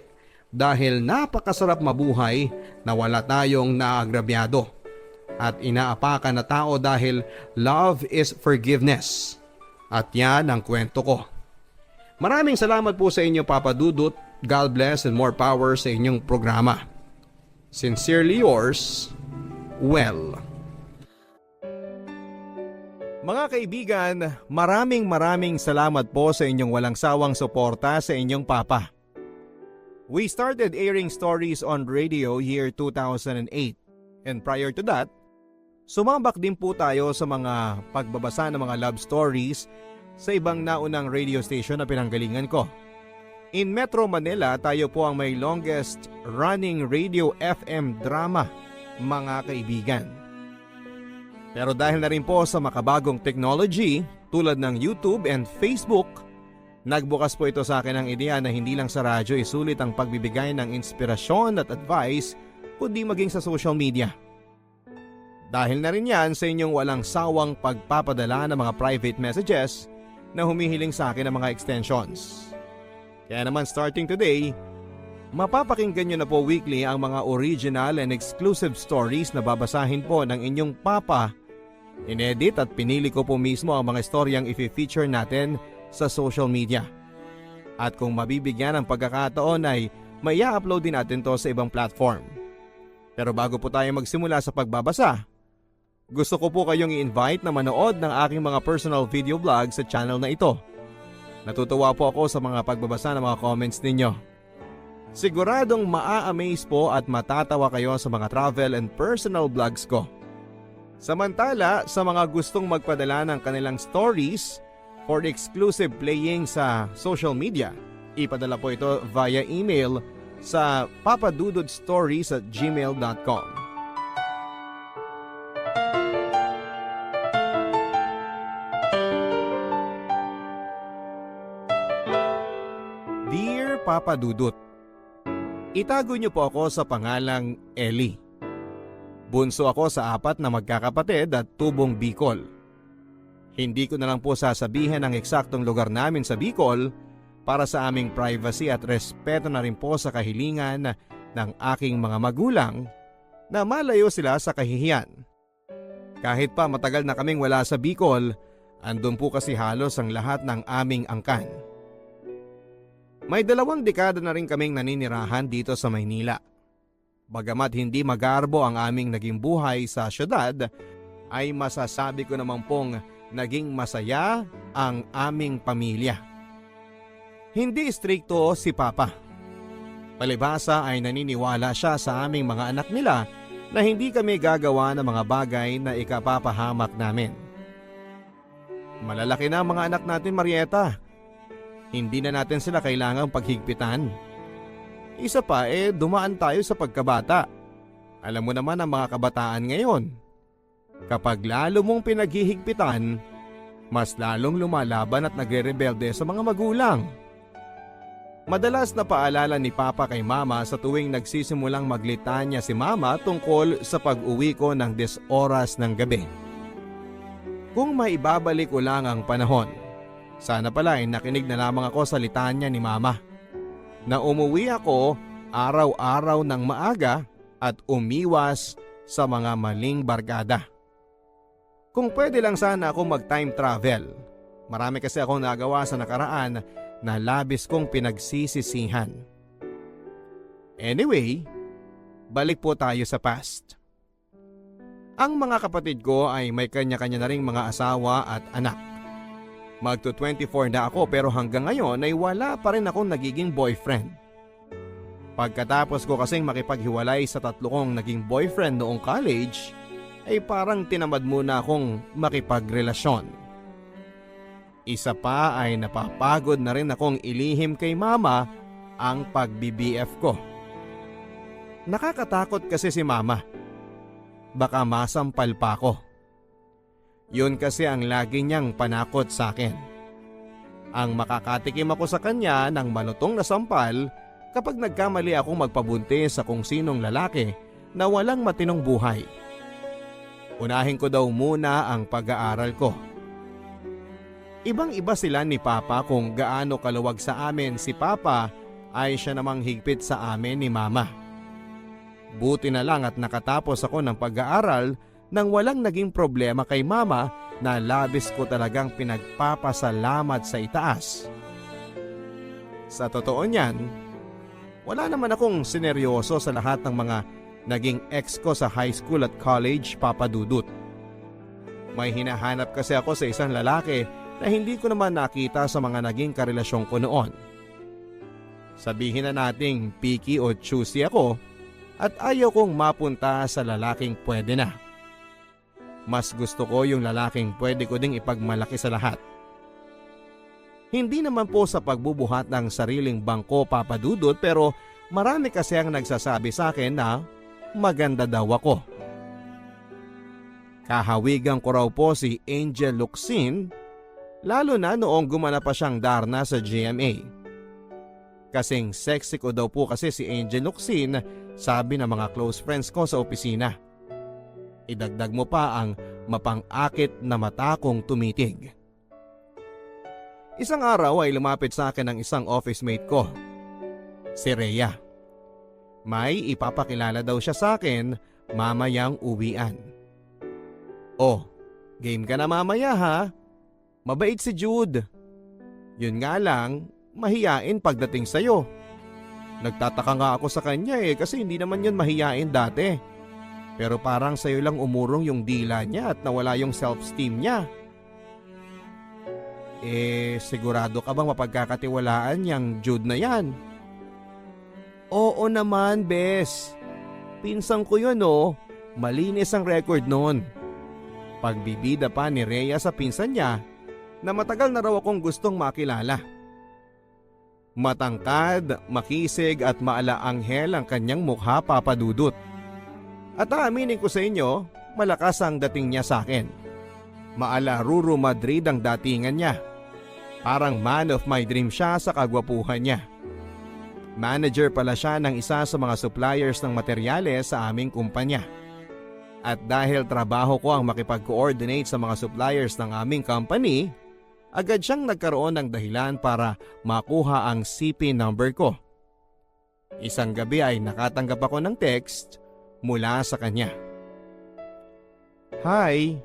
dahil napakasarap mabuhay na wala tayong naagrabyado at inaapakan na tao dahil love is forgiveness. At yan ang kwento ko. Maraming salamat po sa inyo, Papa Dudut. God bless and more power sa inyong programa. Sincerely yours, Well. Mga kaibigan, maraming salamat po sa inyong walang sawang suporta sa inyong papa. We started airing stories on radio year 2008 and prior to that, sumabak din po tayo sa mga pagbabasa ng mga love stories sa ibang naunang radio station na pinanggalingan ko. In Metro Manila, tayo po ang may longest running radio FM drama, mga kaibigan. Pero dahil na rin po sa makabagong technology tulad ng YouTube and Facebook, nagbukas po ito sa akin ang ideya na hindi lang sa radyo isulit ang pagbibigay ng inspirasyon at advice, kundi maging sa social media. Dahil na rin yan sa inyong walang sawang pagpapadala ng mga private messages na humihiling sa akin ng mga extensions. Kaya naman starting today, mapapakinggan nyo na po weekly ang mga original and exclusive stories na babasahin po ng inyong papa. Inedit at pinili ko po mismo ang mga storyang i-feature natin sa social media. At kung mabibigyan ng pagkakataon ay may i-upload din natin to sa ibang platform. Pero bago po tayo magsimula sa pagbabasa, gusto ko po kayong i-invite na manood ng aking mga personal video vlog sa channel na ito. Natutuwa po ako sa mga pagbabasa ng mga comments ninyo. Siguradong maa-amaze po at matatawa kayo sa mga travel and personal vlogs ko. Samantala, sa mga gustong magpadala ng kanilang stories for exclusive playing sa social media, ipadala po ito via email sa papadudodstories@gmail.com. Dear Papa Dudut, itago niyo po ako sa pangalang Ellie. Bunso ako sa 4 na magkakapatid at tubong Bicol. Hindi ko na lang po sasabihin ang eksaktong lugar namin sa Bicol para sa aming privacy at respeto na rin po sa kahilingan ng aking mga magulang na malayo sila sa kahihiyan. Kahit pa matagal na kaming wala sa Bicol, andun po kasi halos ang lahat ng aming angkan. May 2 dekada na rin kaming naninirahan dito sa Maynila. Bagamat hindi magarbo ang aming naging buhay sa syudad, ay masasabi ko naman pong naging masaya ang aming pamilya. Hindi istrikto si Papa. Palibhasa ay naniniwala siya sa aming mga anak nila na hindi kami gagawa ng mga bagay na ikapapahamak namin. Malalaki na ang mga anak natin, Marieta. Hindi na natin sila kailangang paghigpitan. Isa pa dumaan tayo sa pagkabata. Alam mo naman ang mga kabataan ngayon. Kapag lalo mong pinaghihigpitan, mas lalong lumalaban at nagre-rebelde sa mga magulang. Madalas na paalala ni Papa kay Mama sa tuwing nagsisimulang maglitanya si Mama tungkol sa pag-uwi ko ng 10 oras ng gabi. Kung maibabalik ko lang ang panahon, sana pala nakinig na lamang ako sa litanya ni Mama. Na umuwi ako araw-araw ng maaga at umiwas sa mga maling barkada. Kung pwede lang sana ako mag-time travel. Marami kasi akong nagawa sa nakaraan na labis kong pinagsisisihan. Anyway, balik po tayo sa past. Ang mga kapatid ko ay may kanya-kanya na ring mga asawa at anak. Magto 24 na ako pero hanggang ngayon ay wala pa rin akong nagiging boyfriend. Pagkatapos ko kasing makipaghiwalay sa 3 kong naging boyfriend noong college, ay parang tinamad muna akong makipagrelasyon. Isa pa ay napapagod na rin akong ilihim kay Mama ang pag-BBF ko. Nakakatakot kasi si Mama. Baka masampal pa ako. Yun kasi ang lagi niyang panakot sa akin. Ang makakatikim ako sa kanya ng malutong na sampal kapag nagkamali akong magpabuntis sa kung sinong lalaki na walang matinong buhay. Unahin ko daw muna ang pag-aaral ko. Ibang-iba sila ni Papa kung gaano kaluwag sa amin si Papa ay siya namang higpit sa amin ni Mama. Buti na lang at nakatapos ako ng pag-aaral nang walang naging problema kay Mama na labis ko talagang pinagpapasalamat sa itaas. Sa totoo niyan, wala naman akong sineryoso sa lahat ng mga naging ex ko sa high school at college, Papa Dudut. May hinahanap kasi ako sa isang lalaki na hindi ko naman nakita sa mga naging karelasyon ko noon. Sabihin na nating picky o choosy ako at ayaw kong mapunta sa lalaking pwede na. Mas gusto ko yung lalaking pwede ko ding ipagmalaki sa lahat. Hindi naman po sa pagbubuhat ng sariling bangko, Papa Dudut, pero marami kasi ang nagsasabi sa akin na maganda daw ako. Kahawigan ko raw po si Angel Locsin, lalo na noong gumana pa siyang Darna sa GMA. Kasing sexy ko daw po kasi si Angel Locsin, sabi ng mga close friends ko sa opisina. Idagdag mo pa ang mapang-akit na mata kong tumitig. Isang araw ay lumapit sa akin ang isang office mate ko, si Rhea. May ipapakilala daw siya sa akin mamayang uwian. Oh, game ka na mamaya ha? Mabait si Jude. Yun nga lang, mahiyain pagdating sa'yo. Nagtataka nga ako sa kanya kasi hindi naman yun mahiyain dati. Pero parang sa'yo lang umurong yung dila niya at nawala yung self-esteem niya. Sigurado ka bang mapagkakatiwalaan yung Jude na yan? Oo naman, Bes. Pinsang ko yun Malinis ang record noon. Pagbibida pa ni Rhea sa pinsan niya na matagal na raw akong gustong makilala. Matangkad, makisig at maalaanghel ang kanyang mukha, Papa Dudut. At aaminin ko sa inyo, malakas ang dating niya sa akin. Maala Ruru Madrid ang datingan niya. Parang man of my dream siya sa kagwapuhan niya. Manager pala siya ng isa sa mga suppliers ng materyales sa aming kumpanya. At dahil trabaho ko ang makipag-coordinate sa mga suppliers ng aming company, agad siyang nagkaroon ng dahilan para makuha ang CP number ko. Isang gabi ay nakatanggap ako ng text mula sa kanya. Hi,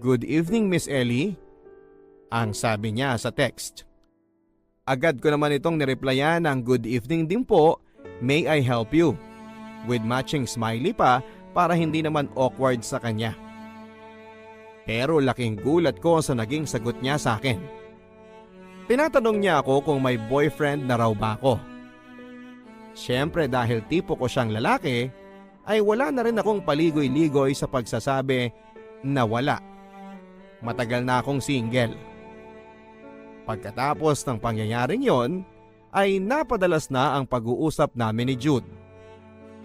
good evening Miss Ellie, ang sabi niya sa text. Agad ko naman itong nireplyan ng good evening din po, may I help you? With matching smiley pa para hindi naman awkward sa kanya. Pero laking gulat ko sa naging sagot niya sa akin. Tinatanong niya ako kung may boyfriend na raw ba ako. Siyempre dahil tipo ko siyang lalaki, ay wala na rin akong paligoy-ligoy sa pagsasabi na wala. Matagal na akong single. Pagkatapos ng pangyayaring yon, ay napadalas na ang pag-uusap namin ni Jude.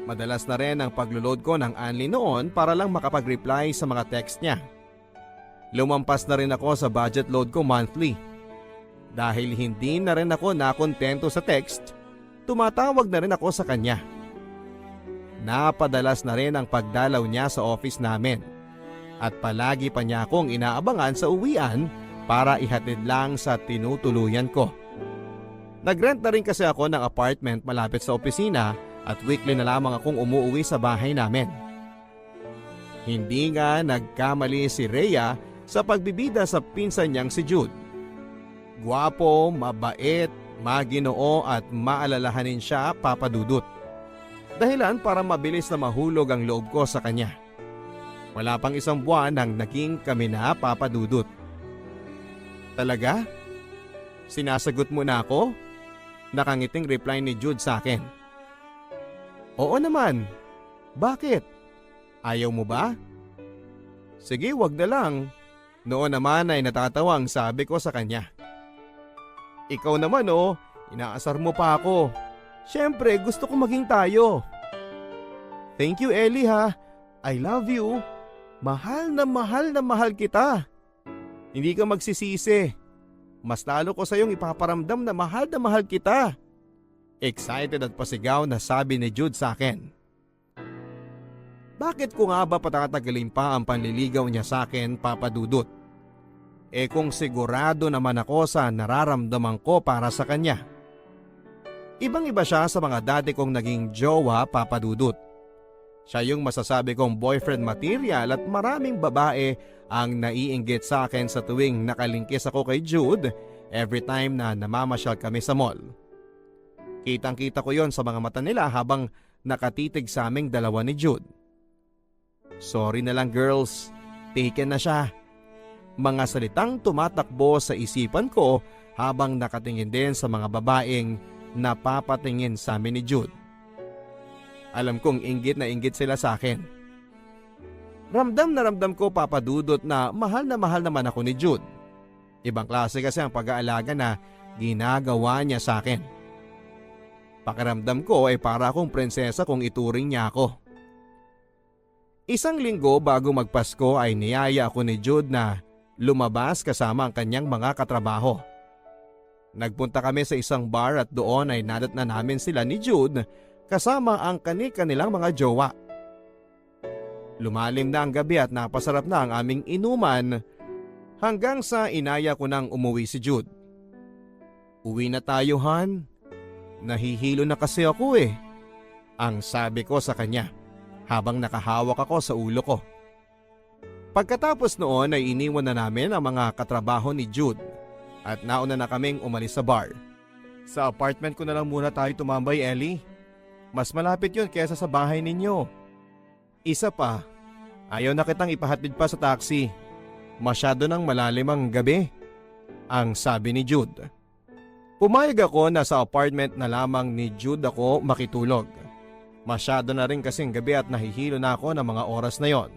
Madalas na rin ang paglo-load ko ng Anli noon para lang makapag-reply sa mga text niya. Lumampas na rin ako sa budget load ko monthly. Dahil hindi na rin ako nakontento sa text, tumatawag na rin ako sa kanya. Napadalas na rin ang pagdalaw niya sa office namin. At palagi pa niya akong inaabangan sa uwian para ihatid lang sa tinutuluyan ko. Nagrent na rin kasi ako ng apartment malapit sa opisina at weekly na lamang akong umuwi sa bahay namin. Hindi nga nagkamali si Rhea sa pagbibida sa pinsan niyang si Jude. Gwapo, mabait, maginoo at maalalahanin siya, Papa Dudut. Dahilan para mabilis na mahulog ang loob ko sa kanya. Wala pang isang buwan nang naging kami na, Papa Dudut. Talaga? Sinasagot mo na ako? Nakangiting reply ni Jude sa akin. Oo naman. Bakit? Ayaw mo ba? Sige, wag na lang. Noon naman ay natatawa ang sabi ko sa kanya. Ikaw naman inaasar mo pa ako. Siyempre gusto ko maging tayo. Thank you Ellie ha. I love you. Mahal na mahal kita. Hindi ka magsisisi. Mas lalo ko sa iyong ipaparamdam na mahal kita. Excited at pasigaw na sabi ni Jude sa akin. Bakit ko nga ba patatagalin pa ang panliligaw niya sa akin, Papa Dudut? Kung sigurado naman ako sa nararamdaman ko para sa kanya. Ibang-iba siya sa mga dati kong naging jowa, Papa Dudut. Siya yung masasabi kong boyfriend material at maraming babae ang naiinggit sa akin sa tuwing nakalingkis ako kay Jude every time na namamasyal kami sa mall. Kitang-kita ko yon sa mga mata nila habang nakatitig sa aming dalawa ni Jude. Sorry na lang girls, taken na siya. Mga salitang tumatakbo sa isipan ko habang nakatingin din sa mga babaeng napapatingin sa amin ni Jude. Alam kong inggit na inggit sila sa akin. Ramdam na ramdam ko, Papa Dudut, na mahal naman ako ni Jude. Ibang klase kasi ang pag-aalaga na ginagawa niya sa akin. Pakiramdam ko ay para akong prinsesa kung ituring niya ako. Isang linggo bago magpasko ay niyaya ako ni Jude na lumabas kasama ang kanyang mga katrabaho. Nagpunta kami sa isang bar at doon ay nadat na namin sila ni Jude kasama ang kanilang mga jowa. Lumalim na ang gabi at napasarap na ang aming inuman hanggang sa inaya ko nang umuwi si Jude. Uwi na tayo, Han. Nahihilo na kasi ako ang sabi ko sa kanya habang nakahawak ako sa ulo ko. Pagkatapos noon ay iniwan na namin ang mga katrabaho ni Jude at nauna na kaming umalis sa bar. Sa apartment ko na lang muna tayo tumambay, Ellie. Mas malapit yun kaysa sa bahay ninyo. Isa pa, ayaw na kitang ipahatid pa sa taxi. Masyado nang malalim ang gabi, ang sabi ni Jude. Pumayag ako na sa apartment na lamang ni Jude ako makitulog. Masyado na rin kasing gabi at nahihilo na ako ng mga oras na yon.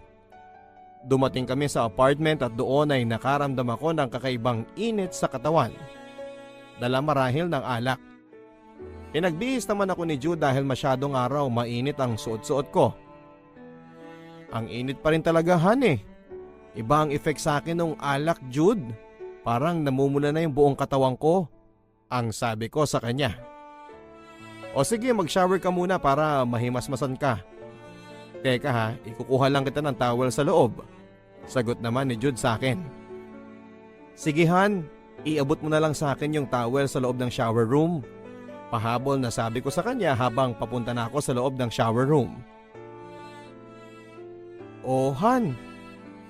Dumating kami sa apartment at doon ay nakaramdam ako ng kakaibang init sa katawan. Dala marahil ng alak. Pinagbihis naman ako ni Jude dahil masyadong araw mainit ang suot-suot ko. Ang init pa rin talaga, Han. Iba ang effect sa akin ng alak, Jude. Parang namumula na yung buong katawan ko, ang sabi ko sa kanya. O sige, mag-shower ka muna para mahimasmasan ka. Teka ha, ikukuha lang kita ng towel sa loob. Sagot naman ni Jude sa akin. Sige Han, iabot mo na lang sa akin yung towel sa loob ng shower room. Pahabol na sabi ko sa kanya habang papunta na ako sa loob ng shower room. Oh Han,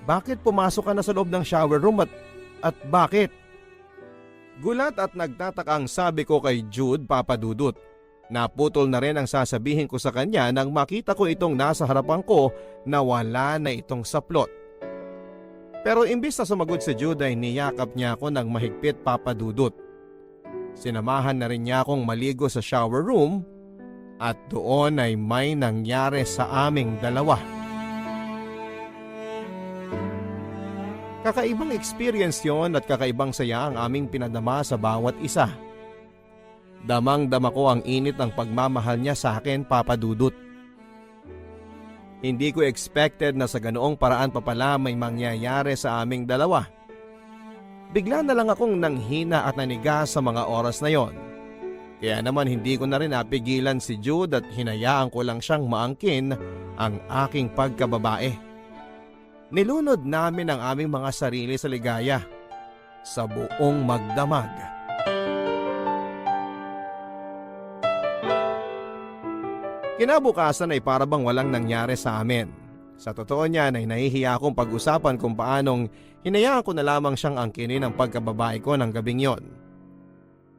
bakit pumasok ka na sa loob ng shower room at bakit? Gulat at nagtatakang sabi ko kay Jude, Papa Dudut. Naputol na rin ang sasabihin ko sa kanya nang makita ko itong nasa harapan ko na wala na itong saplot. Pero imbis na sumagot si Jude ay niyakap niya ako ng mahigpit, Papa Dudut. Sinamahan na rin niya akong maligo sa shower room At doon ay may nangyari sa aming dalawa. Kakaibang experience yon at kakaibang saya ang aming pinadama sa bawat isa. Damang-dama ko ang init ng pagmamahal niya sa akin, Papa Dudut. Hindi ko expected na sa ganoong paraan pa pala may mangyayari sa aming dalawa. Bigla na lang akong nanghina at naniga sa mga oras na yon. Kaya naman hindi ko na rin napigilan si Jude at hinayaan ko lang siyang maangkin ang aking pagkababae. Nilunod namin ang aming mga sarili sa ligaya sa buong magdamag. Kinabukasan ay para bang walang nangyari sa amin. Sa totoo niyan ay nahihiya akong pag-usapan kung paanong hinayaan ko na lamang siyang angkinin ang pagkababae ko ng gabing yon.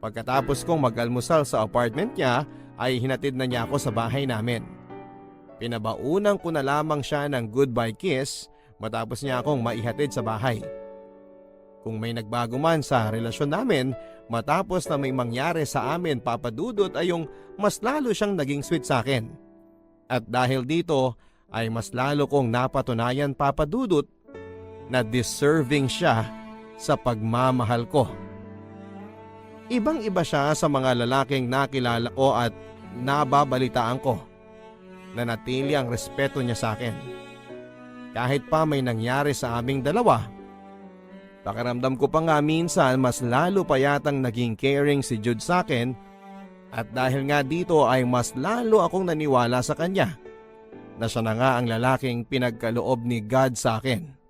Pagkatapos kong mag-almusal sa apartment niya ay hinatid na niya ako sa bahay namin. Pinabaunan ko na lamang siya ng goodbye kiss matapos niya akong maihatid sa bahay. Kung may nagbago man sa relasyon namin matapos na may mangyari sa amin, Papa Dudut, ay yung mas lalo siyang naging sweet sa akin. At dahil dito ay mas lalo kong napatunayan, Papa Dudut, na deserving siya sa pagmamahal ko. Ibang-iba siya sa mga lalaking nakilala ko at nababalitaan ko. Nanatili ang respeto niya sa akin. Kahit pa may nangyari sa aming dalawa, pakiramdam ko pa nga minsan mas lalo pa yatang naging caring si Jude sa akin at dahil nga dito ay mas lalo akong naniwala sa kanya na siya na nga ang lalaking pinagkaloob ni God sa akin.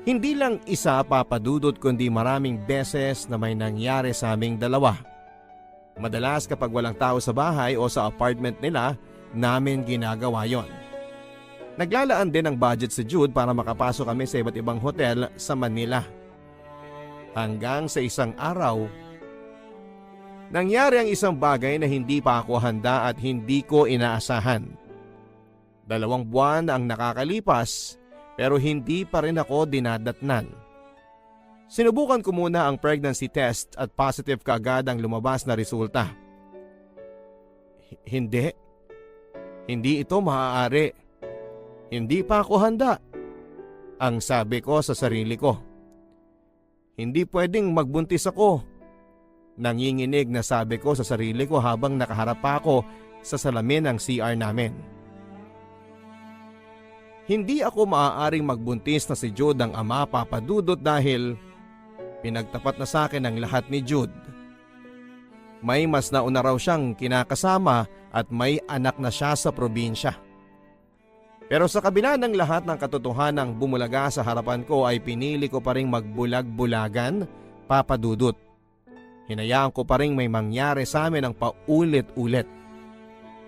Hindi lang isa, Papa Dudut, kundi maraming beses na may nangyari sa aming dalawa. Madalas kapag walang tao sa bahay o sa apartment nila, namin ginagawa yon. Naglalaan din ng budget si Jude para makapasok kami sa iba't ibang hotel sa Manila. Hanggang sa isang araw, nangyari ang isang bagay na hindi pa ako handa at hindi ko inaasahan. 2 buwan ang nakakalipas pero hindi pa rin ako dinadatnan. Sinubukan ko muna ang pregnancy test at positive kaagad ang lumabas na resulta. Hindi ito maaari. Hindi pa ako handa. Ang sabi ko sa sarili ko. Hindi pwedeng magbuntis ako. Nanginginig na sabi ko sa sarili ko habang nakaharap pa ako sa salamin ng CR namin. Hindi ako maaaring magbuntis na si Jude ang ama, Papa Dudut, dahil pinagtapat na sa akin ang lahat ni Jude. May mas nauna raw siyang kinakasama at may anak na siya sa probinsya. Pero sa kabila ng lahat ng katotohanang bumulaga sa harapan ko ay pinili ko pa ring magbulag-bulagan, Papa Dudut. Hinayaan ko pa ring may mangyari sa amin ang paulit-ulit.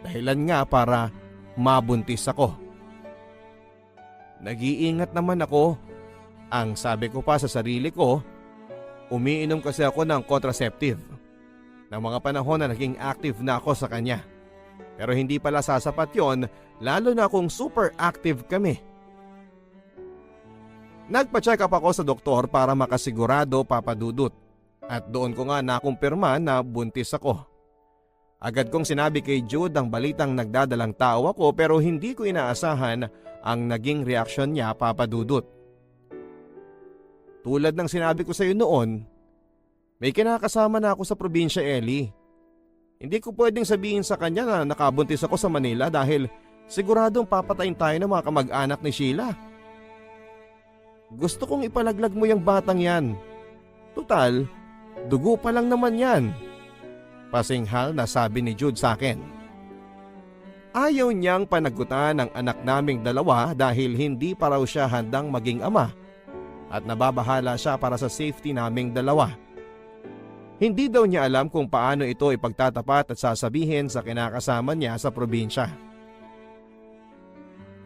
Dahilan nga para mabuntis ako. Nag-iingat naman ako. Ang sabi ko pa sa sarili ko, umiinom kasi ako ng contraceptive. Ng mga panahon na naging active na ako sa kanya. Pero hindi pala sasapat yon, lalo na kung super active kami. Nagpa-check up ako sa doktor para makasigurado, Papa Dudut. At doon ko nga nakumpirma na buntis ako. Agad kong sinabi kay Jude ang balitang nagdadalang tao ako pero hindi ko inaasahan ang naging reaksyon niya, Papa Dudut. Tulad ng sinabi ko sa iyo noon, may kinakasama na ako sa probinsya, Ellie. Hindi ko pwedeng sabihin sa kanya na nakabuntis ako sa Manila dahil siguradong papatayin tayo ng mga kamag-anak ni Sheila. Gusto kong ipalaglag mo yung batang yan. Tutal, dugo pa lang naman yan. Pasinghal na sabi ni Jude sa akin. Ayaw niyang panagutan ang anak naming dalawa dahil hindi pa raw siya handang maging ama at nababahala siya para sa safety naming dalawa. Hindi daw niya alam kung paano ito ipagtatapat at sasabihin sa kinakasama niya sa probinsya.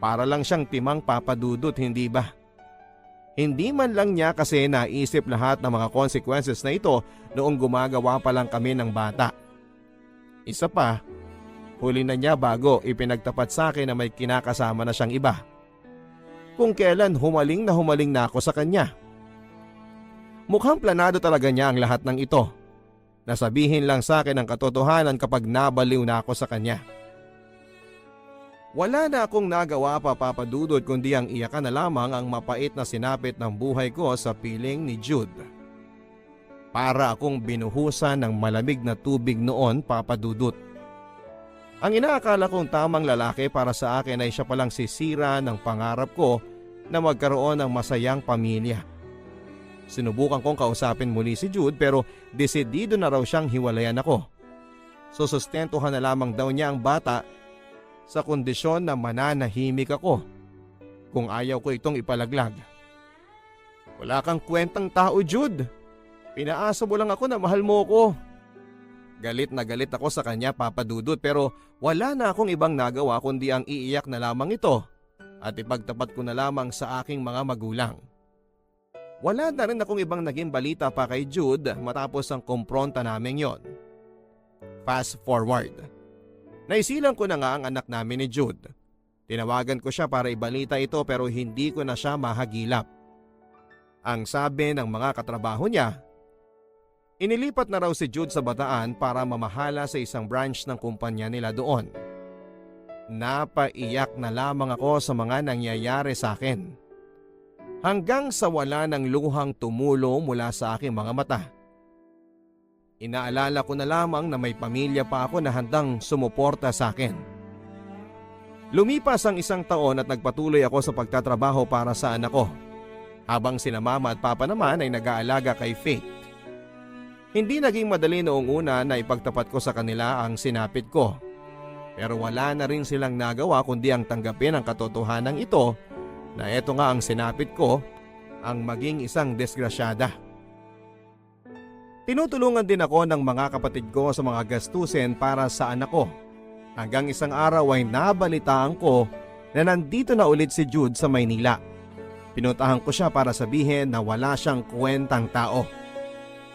Para lang siyang timang, Papa Dudut, hindi ba? Hindi man lang niya kasi naisip lahat ng mga consequences na ito noong gumagawa pa lang kami ng bata. Isa pa, huli na niya bago ipinagtapat sa akin na may kinakasama na siyang iba. Kung kailan humaling na ako sa kanya. Mukhang planado talaga niya ang lahat ng ito. Nasabihin lang sa akin ang katotohanan kapag nabaliw na ako sa kanya. Wala na akong nagawa pa, Papa Dudut, kundi ang iyakan na lamang ang mapait na sinapit ng buhay ko sa piling ni Jude. Para akong binuhusan ng malamig na tubig noon, Papa Dudut. Ang inaakala kong tamang lalaki para sa akin ay siya palang sisira ng pangarap ko na magkaroon ng masayang pamilya. Sinubukan kong kausapin muli si Jude pero desidido na raw siyang hiwalayan ako. Susustentuhan na lamang daw niya ang bata sa kondisyon na mananahimik ako kung ayaw ko itong ipalaglag. Wala kang kwentang tao, Jude. Pinaasa mo lang ako na mahal mo ko. Galit na galit ako sa kanya, Papa Dudut, pero wala na akong ibang nagawa kundi ang iiyak na lamang ito at ipagtapat ko na lamang sa aking mga magulang. Wala na rin akong ibang naging balita pa kay Jude matapos ang kumpronta namin yon. Fast forward. Naisilang ko na nga ang anak namin ni Jude. Tinawagan ko siya para ibalita ito pero hindi ko na siya mahagilap. Ang sabi ng mga katrabaho niya, inilipat na raw si Jude sa Bataan para mamahala sa isang branch ng kumpanya nila doon. Napaiyak na lamang ako sa mga nangyayari sa akin. Hanggang sa wala ng luhang tumulo mula sa aking mga mata. Inaalala ko na lamang na may pamilya pa ako na handang sumuporta sa akin. Lumipas ang 1 taon at nagpatuloy ako sa pagtatrabaho para sa anak ko. Habang sina Mama at Papa naman ay nag-aalaga kay Faith. Hindi naging madali noong una na ipagtapat ko sa kanila ang sinapit ko. Pero wala na rin silang nagawa kundi ang tanggapin ang katotohanan ito na eto nga ang sinapit ko ang maging isang disgrasyada. Tinutulungan din ako ng mga kapatid ko sa mga gastusin para sa anak ko. Hanggang isang araw ay nabalitaan ko na nandito na ulit si Jude sa Maynila. Pinuntahan ko siya para sabihin na wala siyang kwentang tao.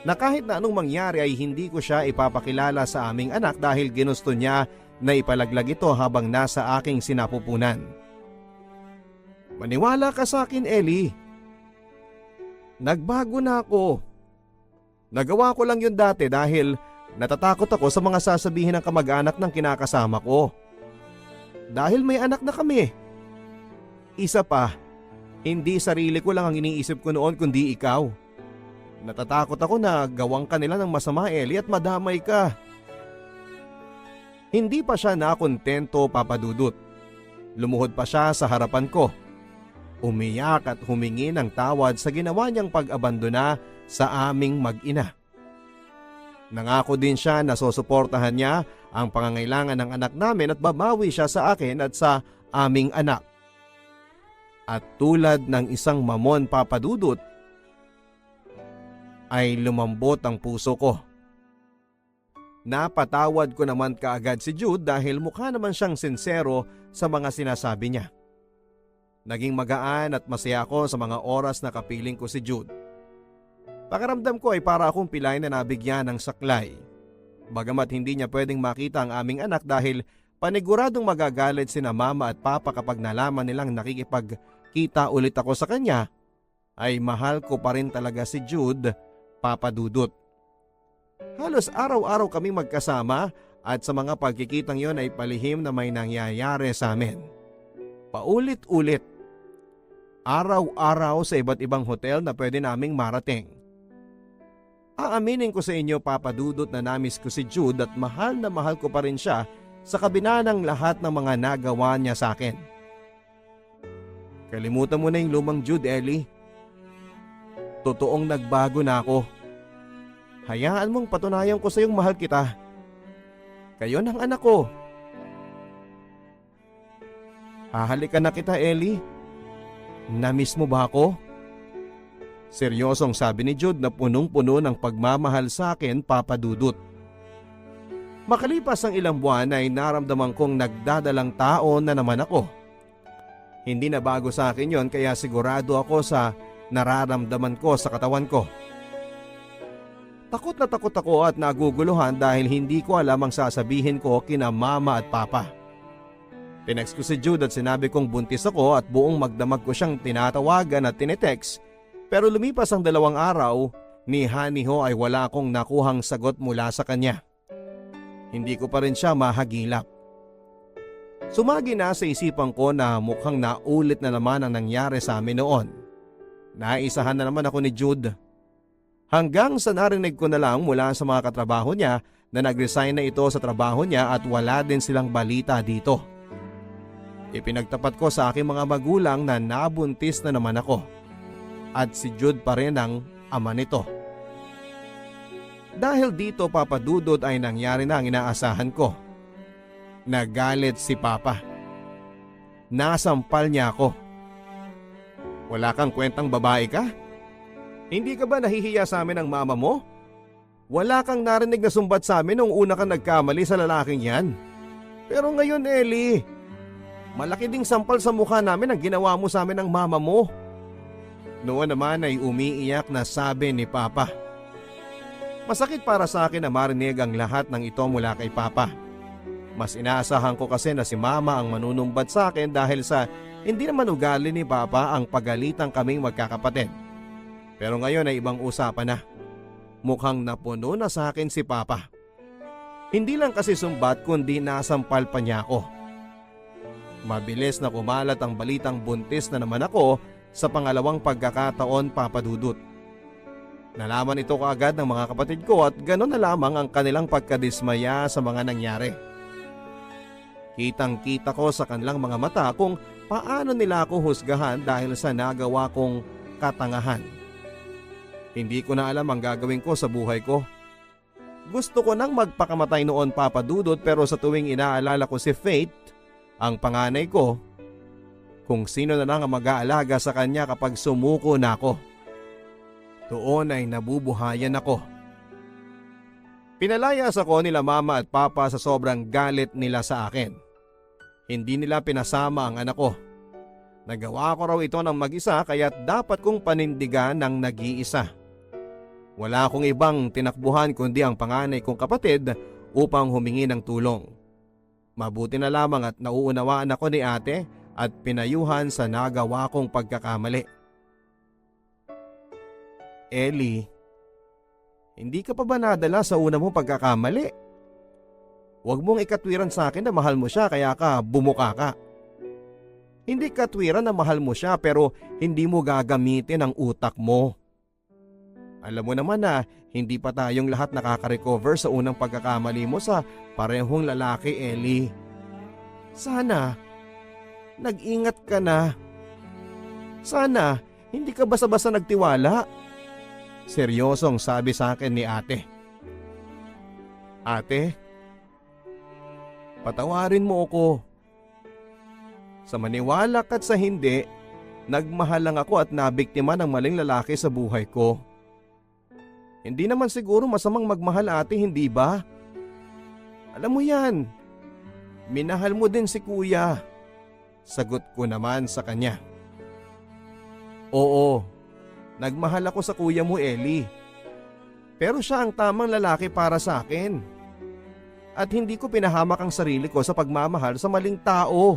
Na kahit na anong mangyari ay hindi ko siya ipapakilala sa aming anak dahil ginusto niya na ipalaglag ito habang nasa aking sinapupunan. Maniwala ka sa akin, Ellie. Nagbago na ako. Nagawa ko lang yun dati dahil natatakot ako sa mga sasabihin ng kamag-anak ng kinakasama ko. Dahil may anak na kami. Isa pa, hindi sarili ko lang ang iniisip ko noon kundi ikaw. Natatakot ako na gawang ka nila ng masama, Ellie, at madamay ka. Hindi pa siya nakontento, Papa Dudut. Lumuhod pa siya sa harapan ko. Umiyak at humingi ng tawad sa ginawa niyang pag-abandona sa aming mag-ina. Nangako din siya na susuportahan niya ang pangangailangan ng anak namin at babawi siya sa akin at sa aming anak. At tulad ng isang mamon, Papa Dudut, ay lumambot ang puso ko. Napatawad ko naman kaagad si Jude dahil mukha naman siyang sincero sa mga sinasabi niya. Naging magaan at masaya ako sa mga oras na kapiling ko si Jude. Pakiramdam ko ay para akong pilay na nabigyan ng saklay. Bagamat hindi niya pwedeng makita ang aming anak dahil paniguradong magagalit sina Mama at Papa kapag nalaman nilang nakikipagkita ulit ako sa kanya, ay mahal ko pa rin talaga si Jude, Papa Dudut. Halos araw-araw kami magkasama at sa mga pagkikitang yon ay palihim na may nangyayari sa amin. Paulit-ulit. Araw-araw sa iba't ibang hotel na pwede naming marating. Aaminin ko sa inyo, Papa Dudut, na namiss ko si Jude at mahal na mahal ko pa rin siya sa kabila ng lahat ng mga nagawa niya sa akin. Kalimutan mo na yung lumang Jude, Ellie. Totoong nagbago na ako. Hayaan mong patunayan ko sa iyong mahal kita. Kayo ng anak ko. Hahalikan na kita, Ellie. Namiss mo ba ako? Seryosong sabi ni Jude na punong-puno ng pagmamahal sa akin, Papa Dudut. Makalipas ang ilang buwan ay naramdaman kong nagdadalang tao na naman ako. Hindi na bago sa akin yon kaya sigurado ako sa nararamdaman ko sa katawan ko. Takot na takot ako at naguguluhan dahil hindi ko alam ang sasabihin ko kina Mama at Papa. Tinext ko si Jude at sinabi kong buntis ako at buong magdamag ko siyang tinatawagan at tinetext. Pero lumipas ang 2 araw, ni Haniho ay wala akong nakuhang sagot mula sa kanya. Hindi ko pa rin siya mahagilap. Sumagi na sa isipan ko na mukhang naulit na naman ang nangyari sa amin noon. Naisahan na naman ako ni Jude. Hanggang sa narinig ko na lang mula sa mga katrabaho niya na nag-resign na ito sa trabaho niya at wala din silang balita dito. Ipinagtapat ko sa aking mga magulang na nabuntis na naman ako. At si Jude pa rin ang ama nito. Dahil dito, Papa Dudut, ay nangyari na ang inaasahan ko. Nagalit si Papa. Nasampal niya ako. Wala kang kwentang babae ka? Hindi ka ba nahihiya sa amin ng mama mo? Wala kang narinig na sumbat sa amin nung una kang nagkamali sa lalaking yan. Pero ngayon, Ellie, malaki ding sampal sa mukha namin ang ginawa mo sa amin ng mama mo. Noon naman ay umiiyak na sabi ni Papa. Masakit para sa akin na marinig ang lahat ng ito mula kay Papa. Mas inaasahan ko kasi na si Mama ang manunumbat sa akin dahil sa hindi naman ugali ni Papa ang pagalitan kaming magkakapatid. Pero ngayon ay ibang usapan na. Mukhang napuno na sa akin si Papa. Hindi lang kasi sumbat kundi nasampal pa niya ako. Mabilis na kumalat ang balitang buntis na naman ako sa pangalawang pagkakataon, Papa Dudut. Nalaman ito kaagad ng mga kapatid ko at gano'n na lamang ang kanilang pagkadismaya sa mga nangyari. Kitang-kita ko sa kanilang mga mata kung paano nila ako husgahan dahil sa nagawa kong katangahan. Hindi ko na alam ang gagawin ko sa buhay ko. Gusto ko nang magpakamatay noon, Papa Dudut, pero sa tuwing inaalala ko si Faith, ang panganay ko, kung sino na lang ang mag-aalaga sa kanya kapag sumuko na ako, doon ay nabubuhayan ako. Pinalayas ako nila Mama at Papa sa sobrang galit nila sa akin. Hindi nila pinasama ang anak ko. Nagawa ko raw ito ng mag-isa kaya't dapat kong panindigan ng nag-iisa. Wala akong ibang tinakbuhan kundi ang panganay kong kapatid upang humingi ng tulong. Mabuti na lamang at nauunawaan ako ni ate at pinayuhan sa nagawa kong pagkakamali. Ellie, hindi ka pa ba nadala sa una mong pagkakamali? Huwag mong ikatwiran sa akin na mahal mo siya kaya ka bumuka ka. Hindi katwiran na mahal mo siya pero hindi mo gagamitin ang utak mo. Alam mo naman na hindi pa tayong lahat nakaka-recover sa unang pagkakamali mo sa parehong lalaki, Ellie. Sana, nag-ingat ka na. Sana, hindi ka basta-basta nagtiwala. Seryosong sabi sa akin ni ate. Ate, patawarin mo ako. Sa maniwalak at sa hindi, nagmahal lang ako at nabiktima ng maling lalaki sa buhay ko. Hindi naman siguro masamang magmahal, ate, hindi ba? Alam mo yan, minahal mo din si kuya. Sagot ko naman sa kanya. Oo, nagmahal ako sa kuya mo, Ellie. Pero siya ang tamang lalaki para sa akin. At hindi ko pinahamak ang sarili ko sa pagmamahal sa maling tao.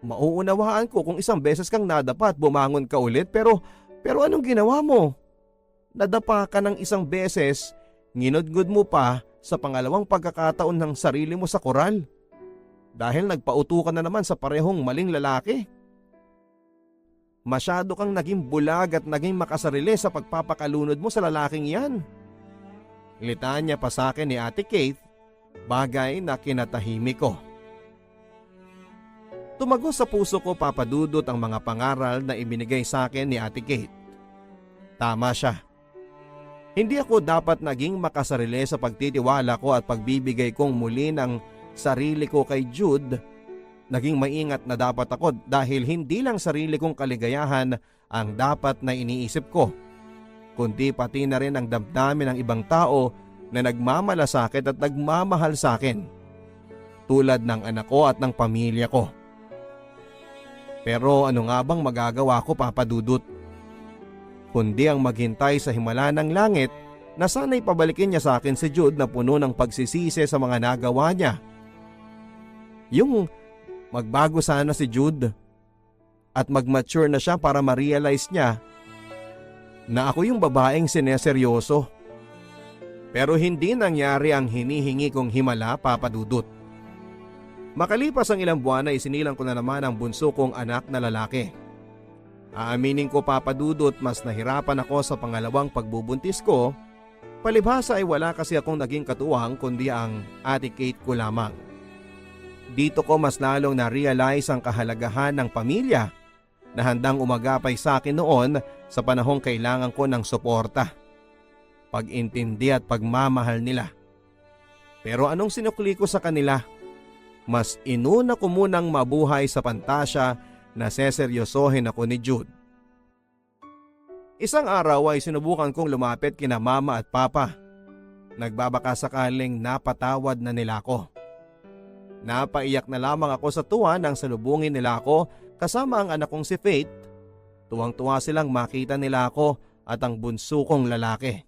Mauunawaan ko kung isang beses kang nadapa at bumangon ka ulit pero anong ginawa mo? Nadapa ka ng isang beses, nginudgod mo pa sa pangalawang pagkakataon ng sarili mo sa koral. Dahil nagpauto ka na naman sa parehong maling lalaki. Masyado kang naging bulag at naging makasarili sa pagpapakalunod mo sa lalaking yan. Litanya pa sa akin ni Ate Kate, bagay na kinatahimik ko. Tumagos sa puso ko, Papa Dudut, ang mga pangaral na ibinigay sa akin ni Ate Kate. Tama siya. Hindi ako dapat naging makasarili sa pagtitiwala ko at pagbibigay kong muli ng sarili ko kay Jude. Naging maingat na dapat ako dahil hindi lang sarili kong kaligayahan ang dapat na iniisip ko, kundi pati na rin ang damdamin ng ibang tao na nagmamalasakit at nagmamahal sa akin, tulad ng anak ko at ng pamilya ko. Pero ano nga bang magagawa ko, Papa Dudut? Kundi ang maghintay sa himala ng langit na sana'y pabalikin niya sa akin si Jude na puno ng pagsisisi sa mga nagawa niya. Yung magbago sana si Jude at mag-mature na siya para ma-realize niya na ako yung babaeng sineseryoso. Pero hindi nangyari ang hinihingi kong himala, Papa Dudut. Makalipas ang ilang buwan ay isinilang ko na naman ang bunso kong anak na lalaki. Aaminin ko, Papa Dudut, mas nahirapan ako sa pangalawang pagbubuntis ko. Palibhasa ay wala kasi akong naging katuwang kundi ang Ate Kate ko lamang. Dito ko mas lalong na-realize ang kahalagahan ng pamilya na handang umagapay sa akin noon sa panahong kailangan ko ng suporta, pag-intindi at pagmamahal nila. Pero anong sinukli ko sa kanila? Mas inuna ko munang mabuhay sa pantasya na seseryosohin ako ni Jude. Isang araw ay sinubukan kong lumapit kina Mama at Papa. Nagbabaka sakaling napatawad na nila ako. Napaiyak na lamang ako sa tuwa nang salubungin nila ako kasama ang anak kong si Faith. Tuwang-tuwa silang makita nila ako at ang bunso kong lalaki.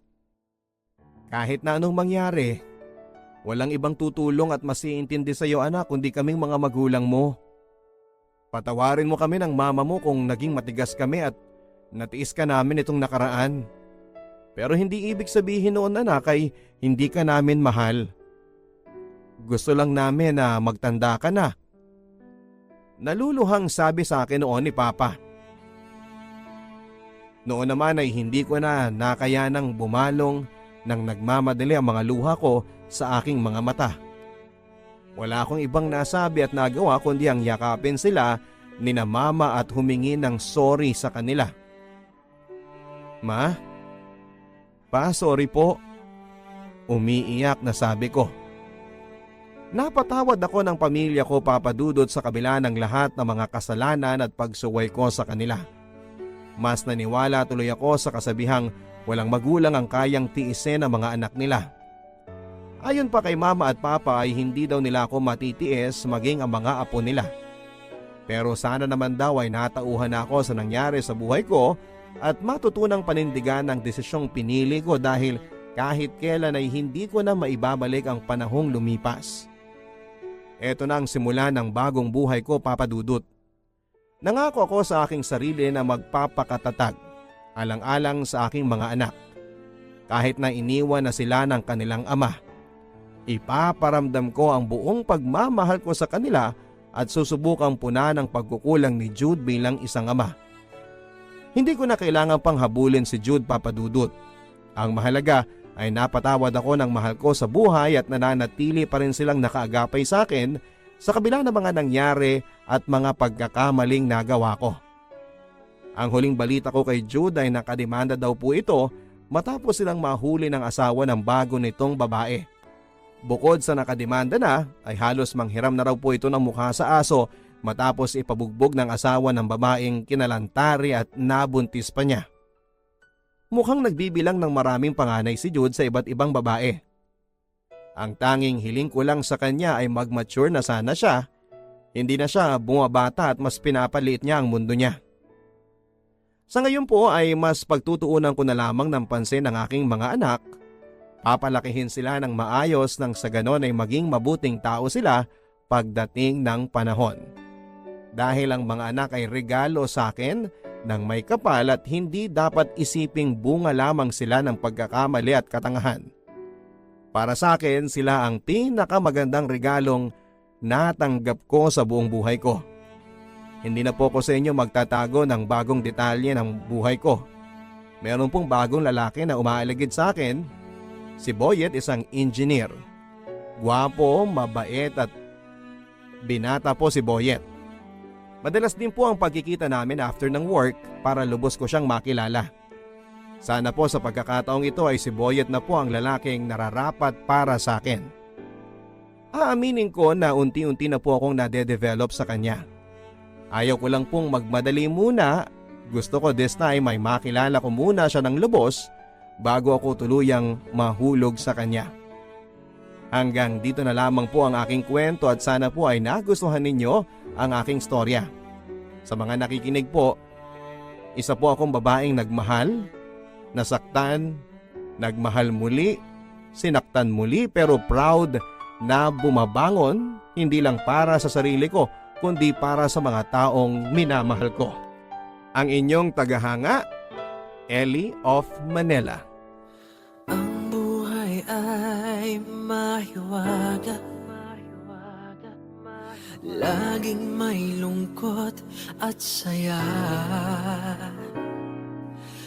Kahit na anong mangyari, walang ibang tutulong at masiintindi sa iyo, anak, kundi kaming mga magulang mo. Patawarin mo kami ng mama mo kung naging matigas kami at natiis ka namin itong nakaraan. Pero hindi ibig sabihin noon, anak, ay hindi ka namin mahal. Gusto lang namin na magtanda ka na. Naluluhang sabi sa akin noon ni Papa. Noon naman ay hindi ko na nakayanang bumalong nang nagmamadali ang mga luha ko sa aking mga mata. Wala akong ibang nasabi at nagawa kundi ang yakapin sila ni na Mama at humingi ng sorry sa kanila. Ma? Pa, sorry po. Umiiyak na sabi ko. Napatawad ako ng pamilya ko, Papa Dudut, sa kabila ng lahat ng mga kasalanan at pagsuway ko sa kanila. Mas naniwala tuloy ako sa kasabihang walang magulang ang kayang tiisin ang mga anak nila. Ayon pa kay Mama at Papa ay hindi daw nila ako matitiis maging ang mga apo nila. Pero sana naman daw ay natauhan ako sa nangyari sa buhay ko at matutunang panindigan ang desisyong pinili ko dahil kahit kailan ay hindi ko na maibabalik ang panahong lumipas. Ito na ang simula ng bagong buhay ko, Papa Dudut. Nangako ako sa aking sarili na magpapakatatag, alang-alang sa aking mga anak. Kahit na iniwan na sila ng kanilang ama, ipaparamdam ko ang buong pagmamahal ko sa kanila at susubukang puna ng pagkukulang ni Jude bilang isang ama. Hindi ko na kailangan pang habulin si Jude, Papa Dudut. Ang mahalaga ay napatawad ako ng mahal ko sa buhay at nananatili pa rin silang nakaagapay sa akin sa kabila ng mga nangyari at mga pagkakamaling nagawa ko. Ang huling balita ko kay Jude ay nakademanda daw po ito matapos silang mahuli ng asawa ng bago nitong babae. Bukod sa nakademanda na, ay halos manghiram na raw po ito ng mukha sa aso matapos ipabugbog ng asawa ng babaeng kinalantari at nabuntis pa niya. Mukhang nagbibilang ng maraming panganay si Jude sa iba't ibang babae. Ang tanging hiling ko lang sa kanya ay mag-mature na sana siya. Hindi na siya bumabata at mas pinapaliit niya ang mundo niya. Sa ngayon po ay mas pagtutuunan ko na lamang ng pansin ng aking mga anak. Papalakihin sila ng maayos nang sa ganon ay maging mabuting tao sila pagdating ng panahon. Dahil ang mga anak ay regalo sa akin ng may kapal at hindi dapat isiping bunga lamang sila ng pagkakamali at katangahan. Para sa akin, sila ang pinakamagandang regalong natanggap ko sa buong buhay ko. Hindi na po ko sa inyo magtatago ng bagong detalye ng buhay ko. Meron pong bagong lalaki na umaaligid sa akin. Si Boyet, isang engineer. Gwapo, mabait at binata po si Boyet. Madalas din po ang pagkikita namin after ng work para lubos ko siyang makilala. Sana po sa pagkakataong ito ay si Boyet na po ang lalaking nararapat para sa akin. Aaminin ko na unti-unti na po akong nade-develop sa kanya. Ayaw ko lang pong magmadali muna. Gusto ko this time ay makilala ko muna siya ng lubos bago ako tuluyang mahulog sa kanya. Hanggang dito na lamang po ang aking kwento at sana po ay nagustuhan ninyo ang aking storya. Sa mga nakikinig po, isa po akong babaeng nagmahal, nasaktan, nagmahal muli, sinaktan muli pero proud na bumabangon hindi lang para sa sarili ko kundi para sa mga taong minamahal ko. Ang inyong tagahanga, Ellie of Manila. Ang buhay ay mahiwaga, laging may lungkot at saya.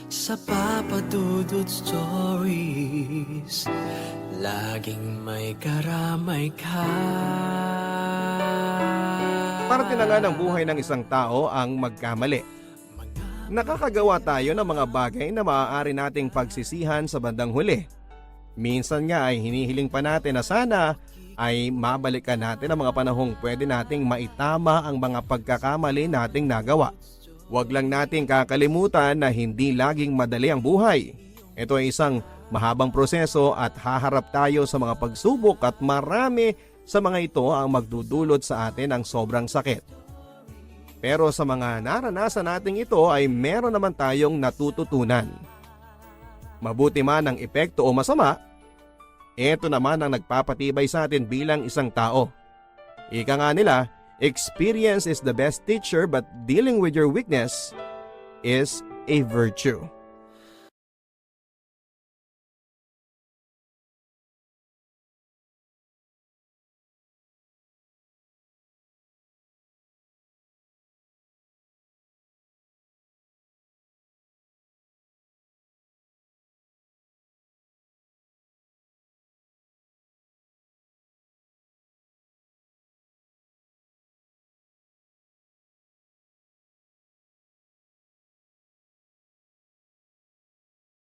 Sa Papa Dudut Stories, laging may karamay ka. Parte na nga ng buhay ng isang tao ang magkamali. Nakakagawa tayo ng mga bagay na maaari nating pagsisihan sa bandang huli. Minsan nga ay hinihiling pa natin na sana ay mabalikan natin ang mga panahong pwede nating maitama ang mga pagkakamali nating nagawa. Huwag lang nating kakalimutan na hindi laging madali ang buhay. Ito ay isang mahabang proseso at haharap tayo sa mga pagsubok at marami sa mga ito ang magdudulot sa atin ng sobrang sakit. Pero sa mga naranasan nating ito ay meron naman tayong natututunan. Mabuti man ang epekto o masama, ito naman ang nagpapatibay sa atin bilang isang tao. Ika nga nila, experience is the best teacher but dealing with your weakness is a virtue.